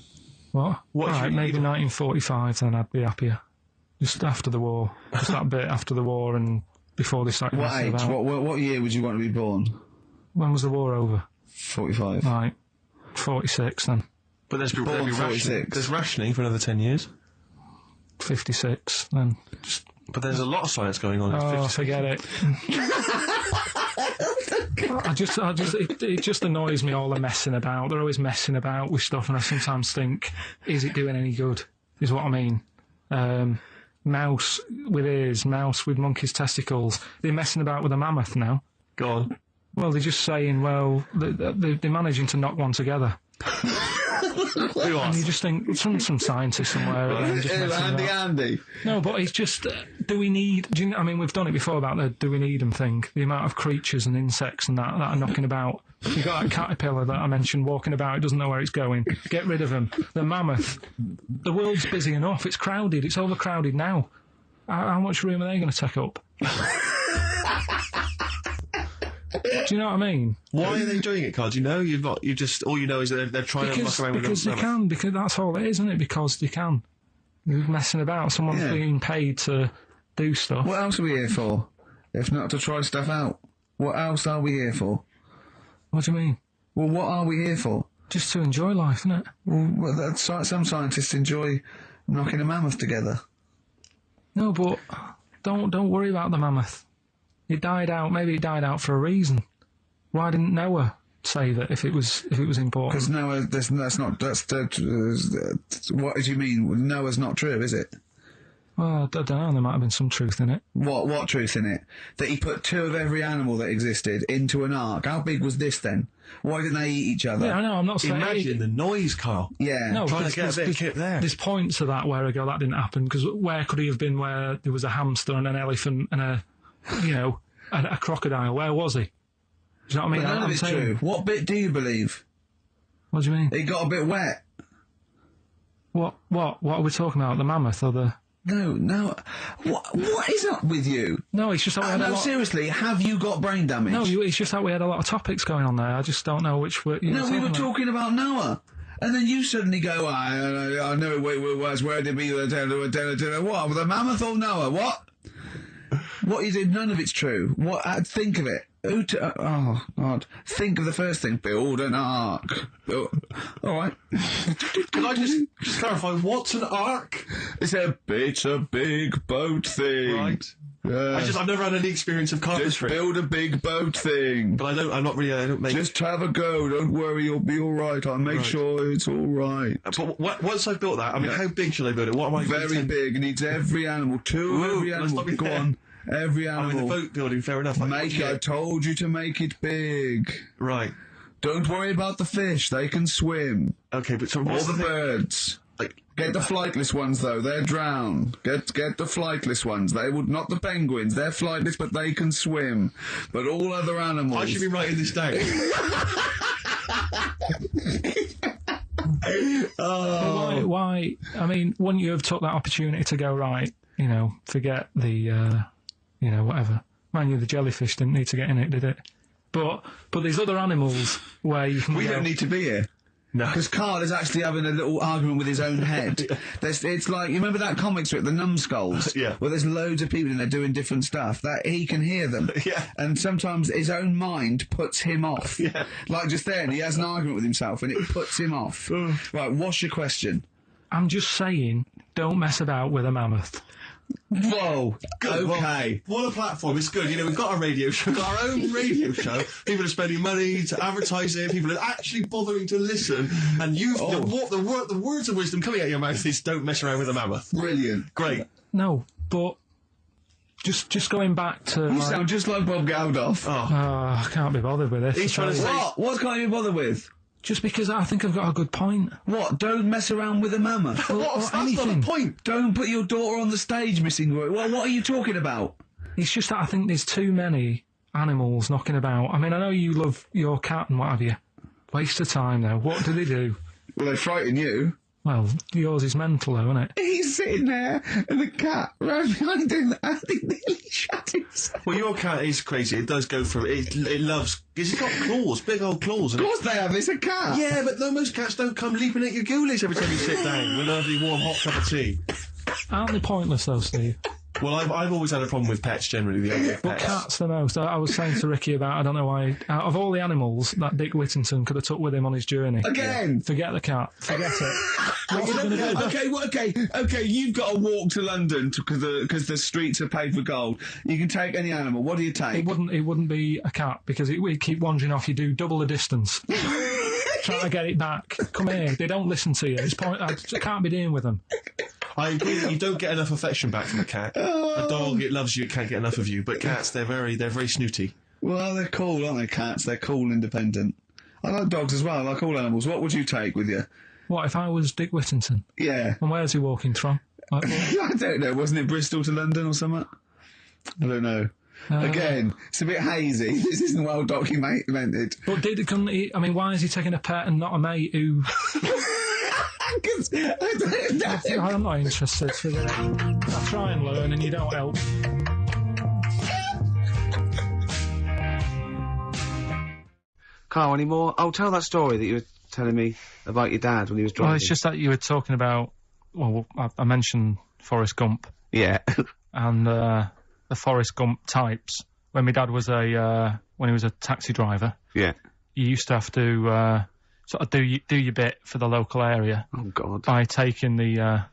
S1: What?
S2: What if
S1: All right,
S2: you-
S1: maybe 1945, then I'd be happier. Just after the war. Just that bit after the war and before they started
S4: What
S1: messing
S4: age?
S1: about.
S4: What year would you want to be born?
S1: When was the war over?
S4: 45.
S1: Right. 46 then.
S2: But there's
S4: Born
S2: rationing.
S4: 46.
S2: There's rationing for another 10 years.
S1: 56 then. Just,
S2: But there's a lot of science going on.
S1: oh, forget it. It just annoys me, all the messing about. They're always messing about with stuff, and I sometimes think, is it doing any good? Is what I mean. Mouse with ears, mouse with monkey's testicles. They're messing about with a mammoth now.
S2: Go on.
S1: Well, they're just saying, well, they're managing to knock one together.
S2: Who
S1: And you just think, some scientist somewhere. again, just messing about.
S4: Andy.
S1: No, but it's just, I mean, we've done it before about the do we need them thing. The amount of creatures and insects and that are knocking about. You've got that caterpillar that I mentioned walking about, it doesn't know where it's going. Get rid of them. The mammoth. The world's busy enough. It's crowded. It's overcrowded now. How much room are they going to take up? Do you know what I mean?
S2: Why are they doing it, Carl? Do you know? All you know is that they're trying to muck around with
S1: Because
S2: them.
S1: they can. Because that's all it is, isn't it? Because they can. You're messing about. Someone's
S4: Yeah.
S1: being paid to do stuff.
S4: What else are we here for? If not to try stuff out. What else are we here for?
S1: What do you mean?
S4: Well, what are we here for?
S1: Just to enjoy life, isn't it?
S4: Well, some scientists enjoy knocking a mammoth together.
S1: No, but don't worry about the mammoth. It died out. Maybe it died out for a reason. Why didn't Noah save it if it was important?
S4: Because Noah, what do you mean? Noah's not true, is it?
S1: Well, I don't know, there might have been some truth in it.
S3: What truth in it? That he put 2 of every animal that existed into an ark. How big was this then? Why didn't they eat each other?
S1: Yeah, I know, I'm not saying...
S5: Imagine the noise, Carl.
S3: Yeah.
S1: No,
S5: Trying to get a bit of kit there.
S1: There's points to that where I go, that didn't happen, because where could he have been where there was a hamster and an elephant and a crocodile? Where was he? Do you know what I mean?
S3: But none of it's true. What bit do you believe?
S1: What do you mean?
S3: It got a bit wet.
S1: What are we talking about? The mammoth or the...
S3: No. What is up with you?
S1: No, it's just that we had a lot...
S3: seriously, have you got brain damage?
S1: No, it's just that we had a lot of topics going on there. I just don't know which were...
S3: No, we were talking about Noah. And then you suddenly go, I know where to be, what, the mammoth or Noah, what? What you did, none of it's true. What? Think of it. Oh, God. Think of the first thing. Build an ark. All right.
S5: Can I just clarify, what's an ark?
S3: It's a big boat thing.
S5: Right.
S3: Yeah.
S5: I've never had any experience of carpentry.
S3: Just build a big boat thing.
S5: But I don't make...
S3: Just have a go, don't worry, you'll be alright, I'll make sure it's alright.
S5: But once I've built that, I mean, how big should I build it? What am I...
S3: Very big, it needs every animal, 2 of every animal, go on. Every animal.
S5: I mean, the boat building, fair enough.
S3: I told you to make it big.
S5: Right.
S3: Don't worry about the fish, they can swim.
S5: Okay, but so
S3: All
S5: what's
S3: the
S5: thing?
S3: birds. Get the flightless ones though, they're drowned. Get the flightless ones. They would not the penguins, they're flightless but they can swim. But all other animals.
S5: I should be writing this down.
S1: Why? I mean, wouldn't you have took that opportunity to go, right, forget the, whatever. Mind you, the jellyfish didn't need to get in it, did it? But there's other animals where you can
S3: We don't need to be here.
S5: No.
S3: Because Karl is actually having a little argument with his own head. It's like, you remember that comic strip, The Numbskulls?
S5: Yeah.
S3: Where there's loads of people in there doing different stuff. That he can hear them.
S5: Yeah.
S3: And sometimes his own mind puts him off.
S5: Yeah.
S3: Like just then, he has an argument with himself and it puts him off. Right, what's your question?
S1: I'm just saying, don't mess about with a mammoth.
S3: Whoa.
S5: Good.
S3: Okay.
S5: Well, what a platform. It's good. We've got a radio show, we've got our own radio show. People are spending money to advertise it. People are actually bothering to listen. And the words of wisdom coming out of your mouth is don't mess around with a mammoth.
S3: Brilliant.
S5: Great.
S1: No, but just going back to...
S3: You sound just like Bob Geldof.
S1: I can't be bothered with this.
S5: He's trying to say...
S3: What can't you be bothered with?
S1: Just because I think I've got a good point.
S3: What? Don't mess around with a mammoth.
S5: That's not the point.
S3: Don't put your daughter on the stage, Missing Roy. What are you talking about?
S1: It's just that I think there's too many animals knocking about. I mean, I know you love your cat and what have you. Waste of time, though. What do they do?
S3: Well, they frighten you.
S1: Well, yours is mental, though, isn't it?
S3: He's sitting there, and the cat right behind him, and he nearly shut himself.
S5: Well, your cat is crazy. It does go for it. It loves... Because it's got claws, big old claws.
S3: Of course they have. It's a cat.
S5: Yeah, but most cats don't come leaping at your ghoulies every time you sit down with a lovely warm hot cup of tea.
S1: Aren't they pointless, though, Steve?
S5: Well, I've always had a problem with pets generally. The idea of
S1: But
S5: pets.
S1: cats the most. I was saying to Ricky about, I don't know why, out of all the animals that Dick Whittington could have took with him on his journey.
S3: Again?
S1: Forget the cat. Forget it. What's he going to do?
S3: Okay, you've got to walk to London because the streets are paved with gold. You can take any animal. What do you take?
S1: It wouldn't be a cat because it would keep wandering off. You do double the distance. Trying to get it back. Come here. They don't listen to you. I can't be dealing with them.
S5: I agree that you don't get enough affection back from a cat. A dog, it loves you, it can't get enough of you. But cats, they're very snooty.
S3: Well, they're cool, aren't they, cats? They're cool, independent. I like dogs as well. I like all animals. What would you take with you?
S1: What, if I was Dick Whittington?
S3: Yeah.
S1: And where's he walking from? Like,
S3: I don't know. Wasn't it Bristol to London or something? I don't know. Again, it's a bit hazy. This isn't well documented.
S1: But couldn't he? I mean, why is he taking a pet and not a mate who... I'm not interested. I try and learn and you don't help.
S4: Karl, any more? Oh, tell that story that you were telling me about your dad when he was driving.
S1: Well, it's just that you were talking about... Well, I mentioned Forrest Gump.
S4: Yeah.
S1: And the Forrest Gump types. When my dad was when he was a taxi driver...
S4: Yeah.
S1: You used to have to... sort of do your bit for the local area.
S4: Oh God!
S1: By taking the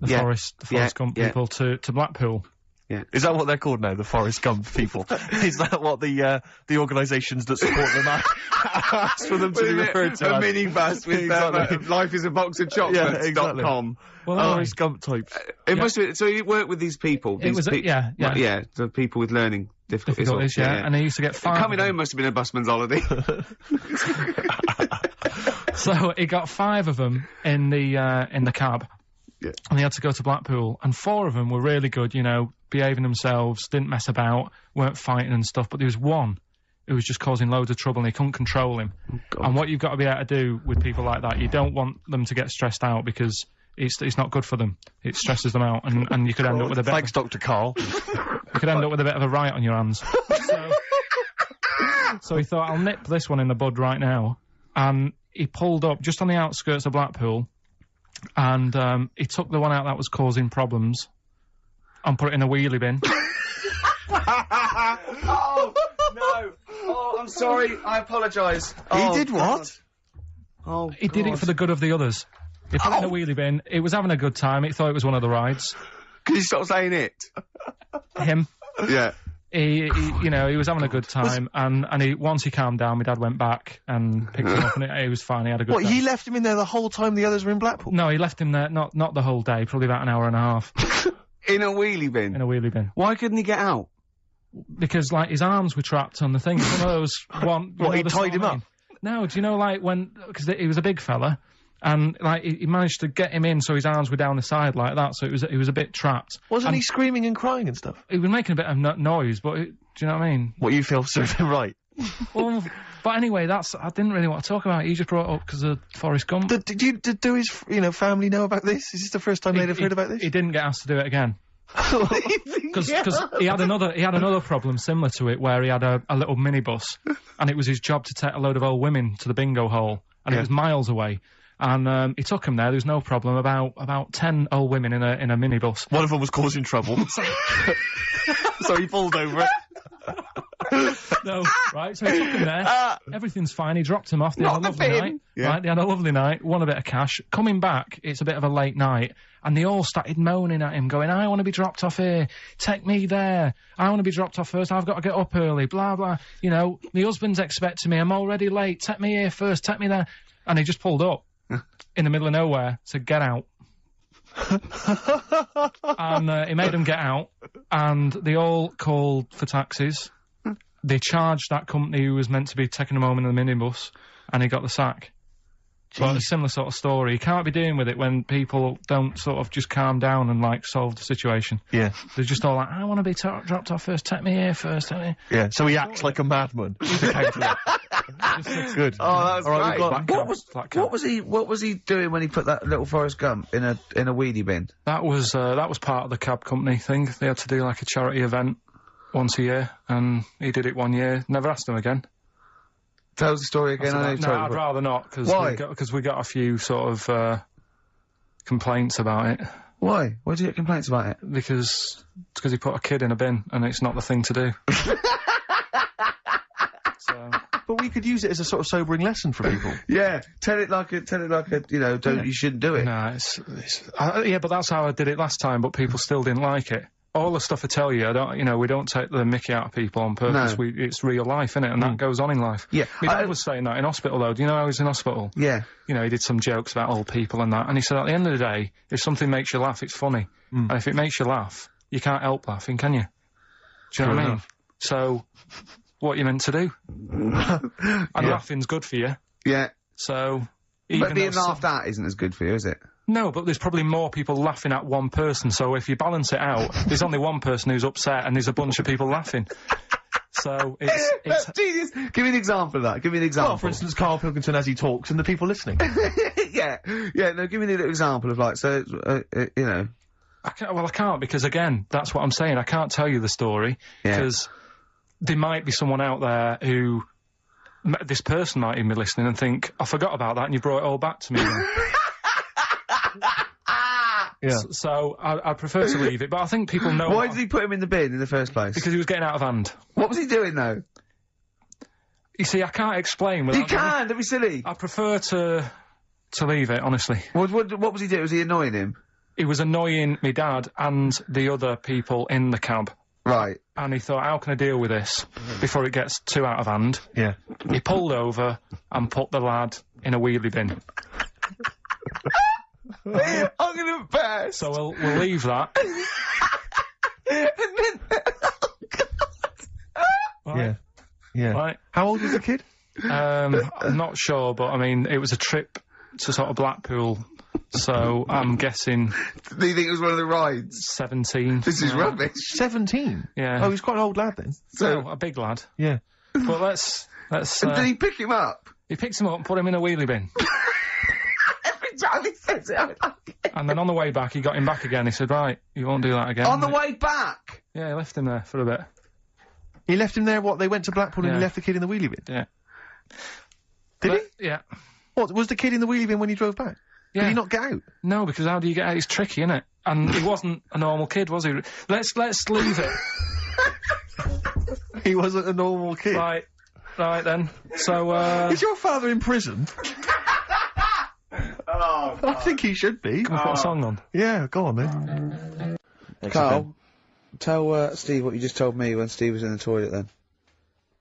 S1: Forrest Gump people to Blackpool.
S3: Yeah.
S5: Is that what they're called now, the Forrest Gump people? Is that what the organisations that support them ask for them to be referred to
S3: a
S5: as?
S3: minibus with Life is a Box of Chocolates.
S5: exactly.
S3: .com.
S1: Well,
S5: Forrest Gump types.
S3: It must be. So you work with these people.
S1: It was
S3: the people with learning difficulties.
S1: and he used to get 5.
S3: Coming home must have been a busman's holiday.
S1: So he got 5 of them in the cab, and he had to go to Blackpool. And 4 of them were really good, you know, behaving themselves, didn't mess about, weren't fighting and stuff. But there was one who was just causing loads of trouble, and he couldn't control him. And what you've got to be able to do with people like that, you don't want them to get stressed out because it's not good for them. It stresses them out, and you could end up with a bit.
S5: Thanks, Dr. Karl.
S1: You could end up with a bit of a riot on your hands. So he thought, I'll nip this one in the bud right now. And he pulled up just on the outskirts of Blackpool, and he took the one out that was causing problems and put it in a wheelie bin.
S3: Oh, no. Oh, I'm sorry. I apologise.
S5: He did what?
S3: Oh,
S1: He did it for the good of the others. He put it in a wheelie bin. He was having a good time. He thought it was one of the rides.
S3: Can you stop saying it?
S1: Him.
S3: Yeah.
S1: He was having a good time, and once he calmed down, my dad went back and picked him up, and he was fine. He had a good
S5: What,
S1: time.
S5: he left him in there the whole time the others were in Blackpool?
S1: No, he left him there, not the whole day, probably about an hour and a half
S3: In a wheelie bin?
S1: in a wheelie bin.
S3: Why couldn't he get out?
S1: Because, like, his arms were trapped on the thing. It's one of those...
S5: What, he tied him up?
S1: No, do you know, like, because he was a big fella, and, like, he managed to get him in so his arms were down the side like that, so he was a bit trapped.
S5: Wasn't he screaming and crying and stuff?
S1: He was making a bit of noise, but... do you know what I mean?
S5: What, you feel served him right?
S1: Well, but anyway, I didn't really want to talk about it. He just brought it up because of Forrest Gump.
S5: Did his, family know about this? Is this the first time they'd have heard about this?
S1: He didn't get asked to do it again. Because he had another problem similar to it where he had a little minibus, and it was his job to take a load of old women to the bingo hall, and it was miles away. And he took him there. There was no problem. About 10 old women in a minibus.
S5: One of them was causing trouble. So he pulled over it.
S1: No, right, so he took him there. Everything's fine. He dropped him off. They had a lovely night.
S3: Yeah.
S1: Right, they had a lovely night, won a bit of cash. Coming back, it's a bit of a late night, and they all started moaning at him, going, I want to be dropped off here. Take me there. I want to be dropped off first. I've got to get up early. Blah, blah. You know, my husband's expecting me. I'm already late. Take me here first. Take me there. And he just pulled up in the middle of nowhere to get out. And he made them get out, and they all called for taxis. They charged that company who was meant to be taking him home in the minibus, and he got the sack. But a similar sort of story. You can't be dealing with it when people don't sort of just calm down and, like, solve the situation.
S5: Yeah.
S1: They're just all like, I want to be dropped off first, take me here first, take me.
S5: Yeah, so he acts like a madman. Good.
S3: Oh, that's
S5: All right,
S3: great. What was he doing when he put that little Forrest Gump in a wheelie bin?
S1: That was part of the cab company thing. They had to do, like, a charity event once a year, and he did it one year. Never asked him again.
S3: Tell us the story again.
S1: I'd rather not, because we got a few sort of complaints about it.
S3: Why? Why did you get complaints about it?
S1: Because he put a kid in a bin, and it's not the thing to do. So.
S5: But we could use it as a sort of sobering lesson for people.
S3: Yeah, tell it like a, you shouldn't do it.
S1: No, yeah, but that's how I did it last time, but people still didn't like it. All the stuff I tell you, we don't take the mickey out of people on purpose.
S3: No.
S1: It's real life, innit? And that goes on in life.
S3: Yeah.
S1: My dad was saying that in hospital, though. Do you know how he was in hospital?
S3: Yeah.
S1: You know, he did some jokes about old people and that. And he said, at the end of the day, if something makes you laugh, it's funny. And if it makes you laugh, you can't help laughing, can you? Do you know what I mean? So, what you meant to do? And laughing's good for you.
S3: Yeah.
S1: So...
S3: But being laughed at isn't as good for you, is it?
S1: No, but there's probably more people laughing at one person, so if you balance it out, there's only one person who's upset and there's a bunch of people laughing. So it's...
S3: That's genius! Give me an example of that. Give me an example.
S5: Well, for instance, Karl Pilkington as he talks and the people listening.
S3: Yeah, no, give me an example of, like, so,
S1: I can't, because, again, that's what I'm saying. I can't tell you the story, because there might be someone out there who... This person might even be listening and think, I forgot about that and you brought it all back to me. Yeah. So I prefer to leave it, but I think people know...
S3: Why did he put him in the bin in the first place?
S1: Because he was getting out of hand.
S3: What was he doing, though?
S1: You see, I can't explain without...
S3: You can! Don't be silly!
S1: I prefer to leave it, honestly.
S3: What was he doing? Was he annoying him?
S1: he was annoying me dad and the other people in the cab.
S3: Right.
S1: And he thought, how can I deal with this before it gets too out of hand?
S5: Yeah.
S1: He pulled over and put the lad in a wheelie bin.
S3: I'm gonna burst.
S1: So we'll leave that.
S5: Yeah. Yeah.
S1: Right.
S5: How old was the kid?
S1: I'm not sure, but I mean, it was a trip to sort of Blackpool, so I'm guessing
S3: Do you think it was one of the rides?
S1: 17.
S3: This is rubbish.
S5: 17?
S1: Yeah.
S5: Oh, he's quite an old lad then.
S1: So a big lad.
S5: Yeah.
S1: But let's.
S3: And did he pick him up?
S1: He picked him up and put him in a wheelie bin.
S3: Every time he says it, I like it.
S1: And then on the way back, he got him back again. He said, right, you won't do that again.
S3: On the way back.
S1: Yeah, he left him there for a bit.
S5: He left him there, what, they went to Blackpool and
S1: Yeah.
S5: he left the kid in the wheelie bin?
S1: Yeah.
S5: Did
S1: he? Yeah.
S5: What, was the kid in the wheelie bin when he drove back?
S1: Yeah.
S5: Did he not get out?
S1: No, because how do you get out? It's tricky, innit? And he wasn't a normal kid, was he? Let's leave it.
S5: He wasn't a normal kid.
S1: Right then. So,
S5: Is your father in prison?
S3: Oh,
S5: I think he should be.
S1: can we put a song on?
S5: Yeah, go on then.
S3: Carl, tell Steve what you just told me when Steve was in the toilet then.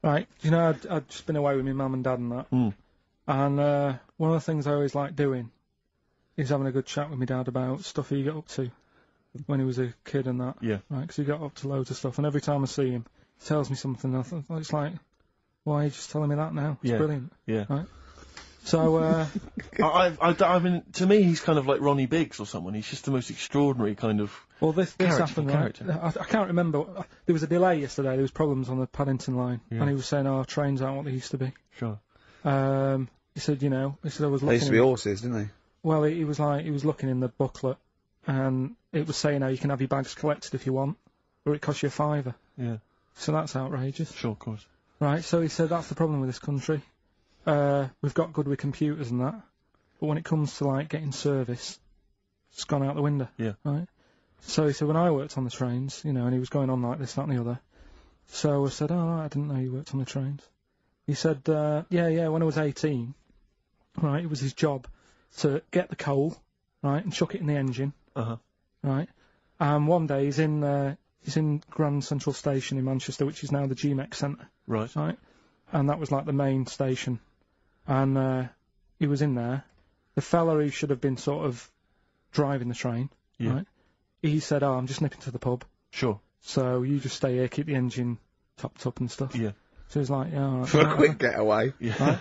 S1: Right, you know, I'd just been away with my mum and dad and that. And one of the things I always like doing is having a good chat with my dad about stuff he got up to when he was a kid and that.
S5: Yeah.
S1: Right, because he got up to loads of stuff, and every time I see him, he tells me something, and I thought, it's like, why are you just telling me that now? It's
S5: Yeah.
S1: brilliant.
S5: Yeah.
S1: Right? So,
S5: I mean, to me, he's kind of like Ronnie Biggs or someone. He's just the most extraordinary kind of...
S1: well, this happened, right?
S5: character.
S1: I can't remember. There was a delay yesterday. There was problems on the Paddington line,
S5: Yeah.
S1: and he was saying, "Oh, trains aren't what they used to be."
S5: Sure.
S1: He said, I was looking.
S3: They used to be horses, didn't they?
S1: Well, he was looking in the booklet, and it was saying how you can have your bags collected if you want, or it costs you £5.
S5: Yeah.
S1: So that's outrageous.
S5: Sure, of course.
S1: Right, so he said that's the problem with this country. We've got good with computers and that, but when it comes to, like, getting service, it's gone out the window.
S5: Yeah.
S1: Right? So he said, when I worked on the trains, and he was going on like this, that and the other, so I said, oh, I didn't know you worked on the trains. He said, yeah, when I was 18, right, it was his job to get the coal, right, and chuck it in the engine,
S5: Uh-huh.
S1: right, and one day he's in Grand Central Station in Manchester, which is now the GMEX Centre,
S5: Right.
S1: right, and that was like the main station, and he was in there. The fella who should have been sort of driving the train,
S5: Yeah.
S1: right, he said, oh, I'm just nipping to the pub,
S5: Sure.
S1: so you just stay here, keep the engine topped up and stuff.
S5: Yeah.
S1: So he's like, yeah, all right,
S3: For a quick getaway.
S5: Yeah.
S1: Right.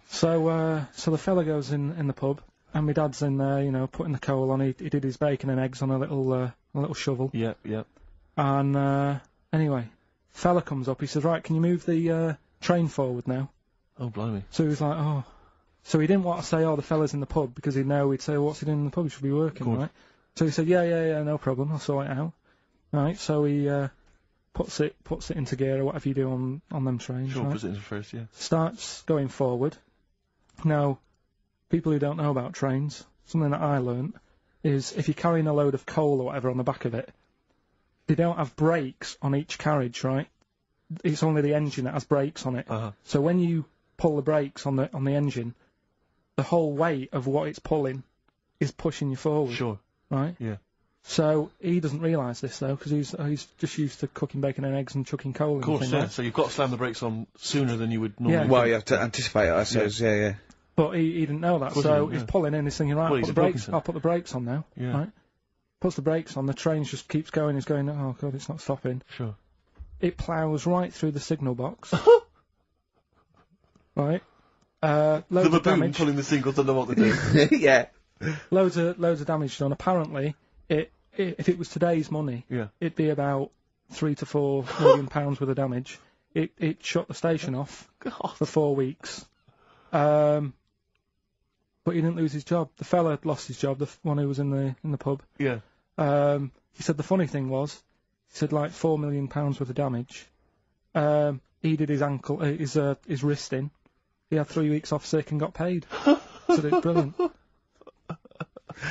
S1: So the fella goes in the pub, and my dad's in there, putting the coal on. He did his bacon and eggs on a little shovel.
S5: Yeah, yeah.
S1: And anyway, fella comes up. He says, right, can you move the train forward now?
S5: Oh, blimey.
S1: So he was like, oh. So he didn't want to say, oh, the fella's in the pub, because he'd know he'd say, what's he doing in the pub? He should be working,
S5: Course.
S1: right? So he said, yeah, no problem. I'll sort it out. Right. So he puts it into gear or whatever you do on them trains.
S5: Sure,
S1: right?
S5: puts it in first, yeah.
S1: Starts going forward. Now, people who don't know about trains, something that I learnt is if you're carrying a load of coal or whatever on the back of it, they don't have brakes on each carriage, right? It's only the engine that has brakes on it.
S5: Uh-huh.
S1: So when you pull the brakes on the engine, the whole weight of what it's pulling is pushing you forward,
S5: Sure.
S1: right?
S5: Yeah.
S1: So he doesn't realise this though, because he's just used to cooking bacon and eggs and chucking coal.
S5: Of course,
S1: and
S5: yeah.
S1: things, right?
S5: So you've got to slam the brakes on sooner than you would normally.
S1: Yeah.
S3: Well, you have to anticipate it, I suppose. Yeah.
S1: But he didn't know that,
S5: course he
S1: so
S5: didn't,
S1: he's
S5: yeah.
S1: pulling in, he's thinking, right,
S5: Well,
S1: I'll
S5: he's
S1: put the
S5: a
S1: brakes.
S5: Pilkington.
S1: I'll put the brakes on now.
S5: Yeah.
S1: Right? Puts the brakes on, the train just keeps going. He's going, oh god, it's not stopping.
S5: Sure.
S1: It ploughs right through the signal box. Right. Loads
S5: The
S1: of
S5: baboon
S1: damage.
S5: pulling the signal doesn't know what to do.
S3: Yeah.
S1: Loads of damage done. Apparently, if it was today's money,
S5: Yeah.
S1: it'd be about £3 to £4 million worth of damage. It shut the station off for 4 weeks. But he didn't lose his job. The fella lost his job, the one who was in the pub.
S5: Yeah.
S1: He said the funny thing was, he said like £4 million worth of damage. He did his ankle, his wrist in. He had 3 weeks off sick and got paid. So it's brilliant.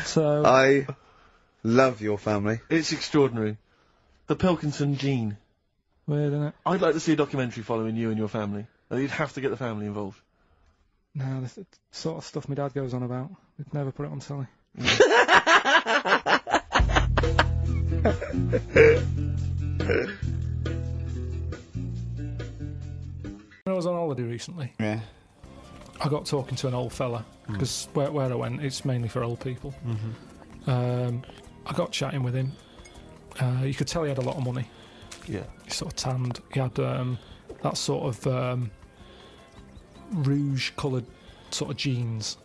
S1: So
S3: I love your family.
S5: It's extraordinary. The Pilkington gene.
S1: weird, isn't it?
S5: I'd like to see a documentary following you and your family. You'd have to get the family involved.
S1: No, the sort of stuff my dad goes on about. We'd never put it on telly. When I was on holiday recently,
S4: Yeah.
S1: I got talking to an old fella, because where I went, it's mainly for old people. I got chatting with him. You could tell he had a lot of money.
S2: Yeah.
S1: He sort of tanned. He had that sort of rouge-coloured sort of jeans,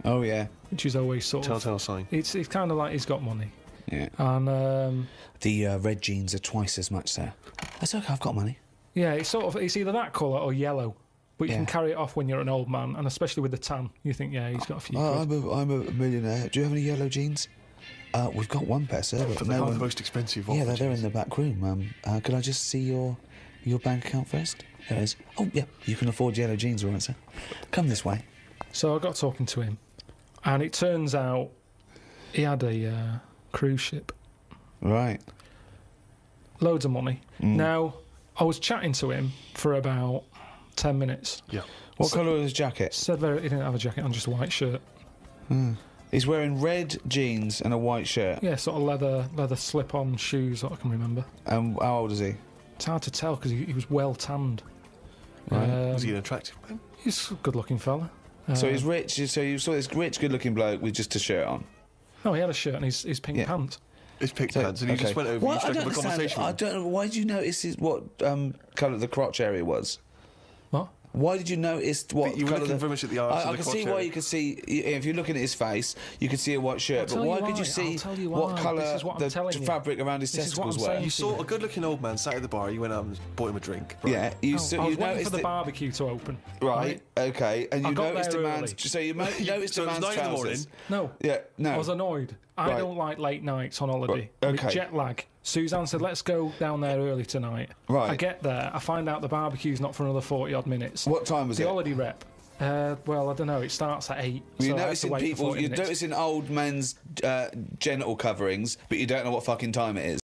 S4: Oh, yeah.
S1: which is always sort of...
S5: Telltale sign.
S1: It's kind of like he's got money.
S4: Yeah.
S1: And,
S4: The red jeans are twice as much, sir. That's okay, I've got money.
S1: yeah, it's either that colour or yellow. But you
S4: Yeah.
S1: can carry it off when you're an old man, and especially with the tan, you think, yeah, he's got a few quid.
S4: I'm a millionaire. Do you have any yellow jeans? We've got one pair, sir. But
S5: But
S4: no
S5: they're
S4: one...
S5: the most expensive.
S4: Yeah,
S5: of
S4: they're in the back room. Could I just see your bank account first? There it is. Oh, yeah, you can afford yellow jeans, all right, sir. Come this way.
S1: So I got talking to him, and it turns out he had a cruise ship.
S4: Right.
S1: Loads of money. Now, I was chatting to him for about 10 minutes.
S5: Yeah.
S4: What colour was his jacket?
S1: Said he didn't have a jacket on, just a white shirt.
S4: He's wearing red jeans and a white shirt.
S1: Yeah, sort of leather slip-on shoes, what I can remember.
S4: And how old is he?
S1: It's hard to tell because he was well tanned.
S4: Right.
S5: Was he an attractive man?
S1: He's a good-looking fella.
S4: So he's rich. So you saw this rich, good-looking bloke with just a shirt on.
S1: No, he had a shirt and his pink
S4: Yeah.
S1: pants.
S5: His pink
S4: So-
S5: pants, and he just went over and
S4: I
S5: struck
S4: don't
S5: up a
S4: understand.
S5: conversation
S4: I
S5: with him.
S4: don't know. Why did you notice what colour the crotch area was?
S1: What?
S4: Why did you notice what
S5: You were
S4: colour
S5: looking
S4: the...
S5: very much at the arse
S4: I
S5: of the
S4: can see
S5: crotch
S4: why
S5: area.
S4: you could see... If you're looking at his face, you could see a white shirt.
S1: I'll
S4: But
S1: tell
S4: why
S1: you
S4: could
S1: why,
S4: you see
S1: I'll tell you
S4: what
S1: why.
S4: colour
S1: This is what I'm
S4: the
S1: telling you.
S4: fabric around his
S1: This is what
S4: testicles
S1: I'm
S4: were?
S1: saying.
S5: You saw a good-looking old man sat at the bar. You went up and bought him a drink.
S4: Yeah, you
S1: I
S4: saw,
S1: was
S4: you
S1: waiting
S4: noticed
S1: for the
S4: that...
S1: barbecue to open.
S4: Right, okay, and
S1: I
S4: you
S1: got
S4: noticed
S1: there
S4: a man's...
S1: early.
S4: So you noticed
S5: So
S4: a
S5: it was
S4: man's
S5: 9 in the morning.
S4: trousers.
S1: No.
S4: Yeah, no.
S1: I was annoyed. I
S4: Right.
S1: don't like late nights on holiday.
S4: Right, okay.
S1: With jet lag. Suzanne said, let's go down there early tonight.
S4: Right.
S1: I get there, I find out the barbecue's not for another 40-odd minutes.
S4: What time was
S1: the
S4: it?
S1: holiday rep. Well, I don't know, it starts at 8.
S4: You're
S1: so I have to
S4: noticing
S1: wait for
S4: people...
S1: 40
S4: You're
S1: minutes.
S4: noticing old men's genital coverings, but you don't know what fucking time it is.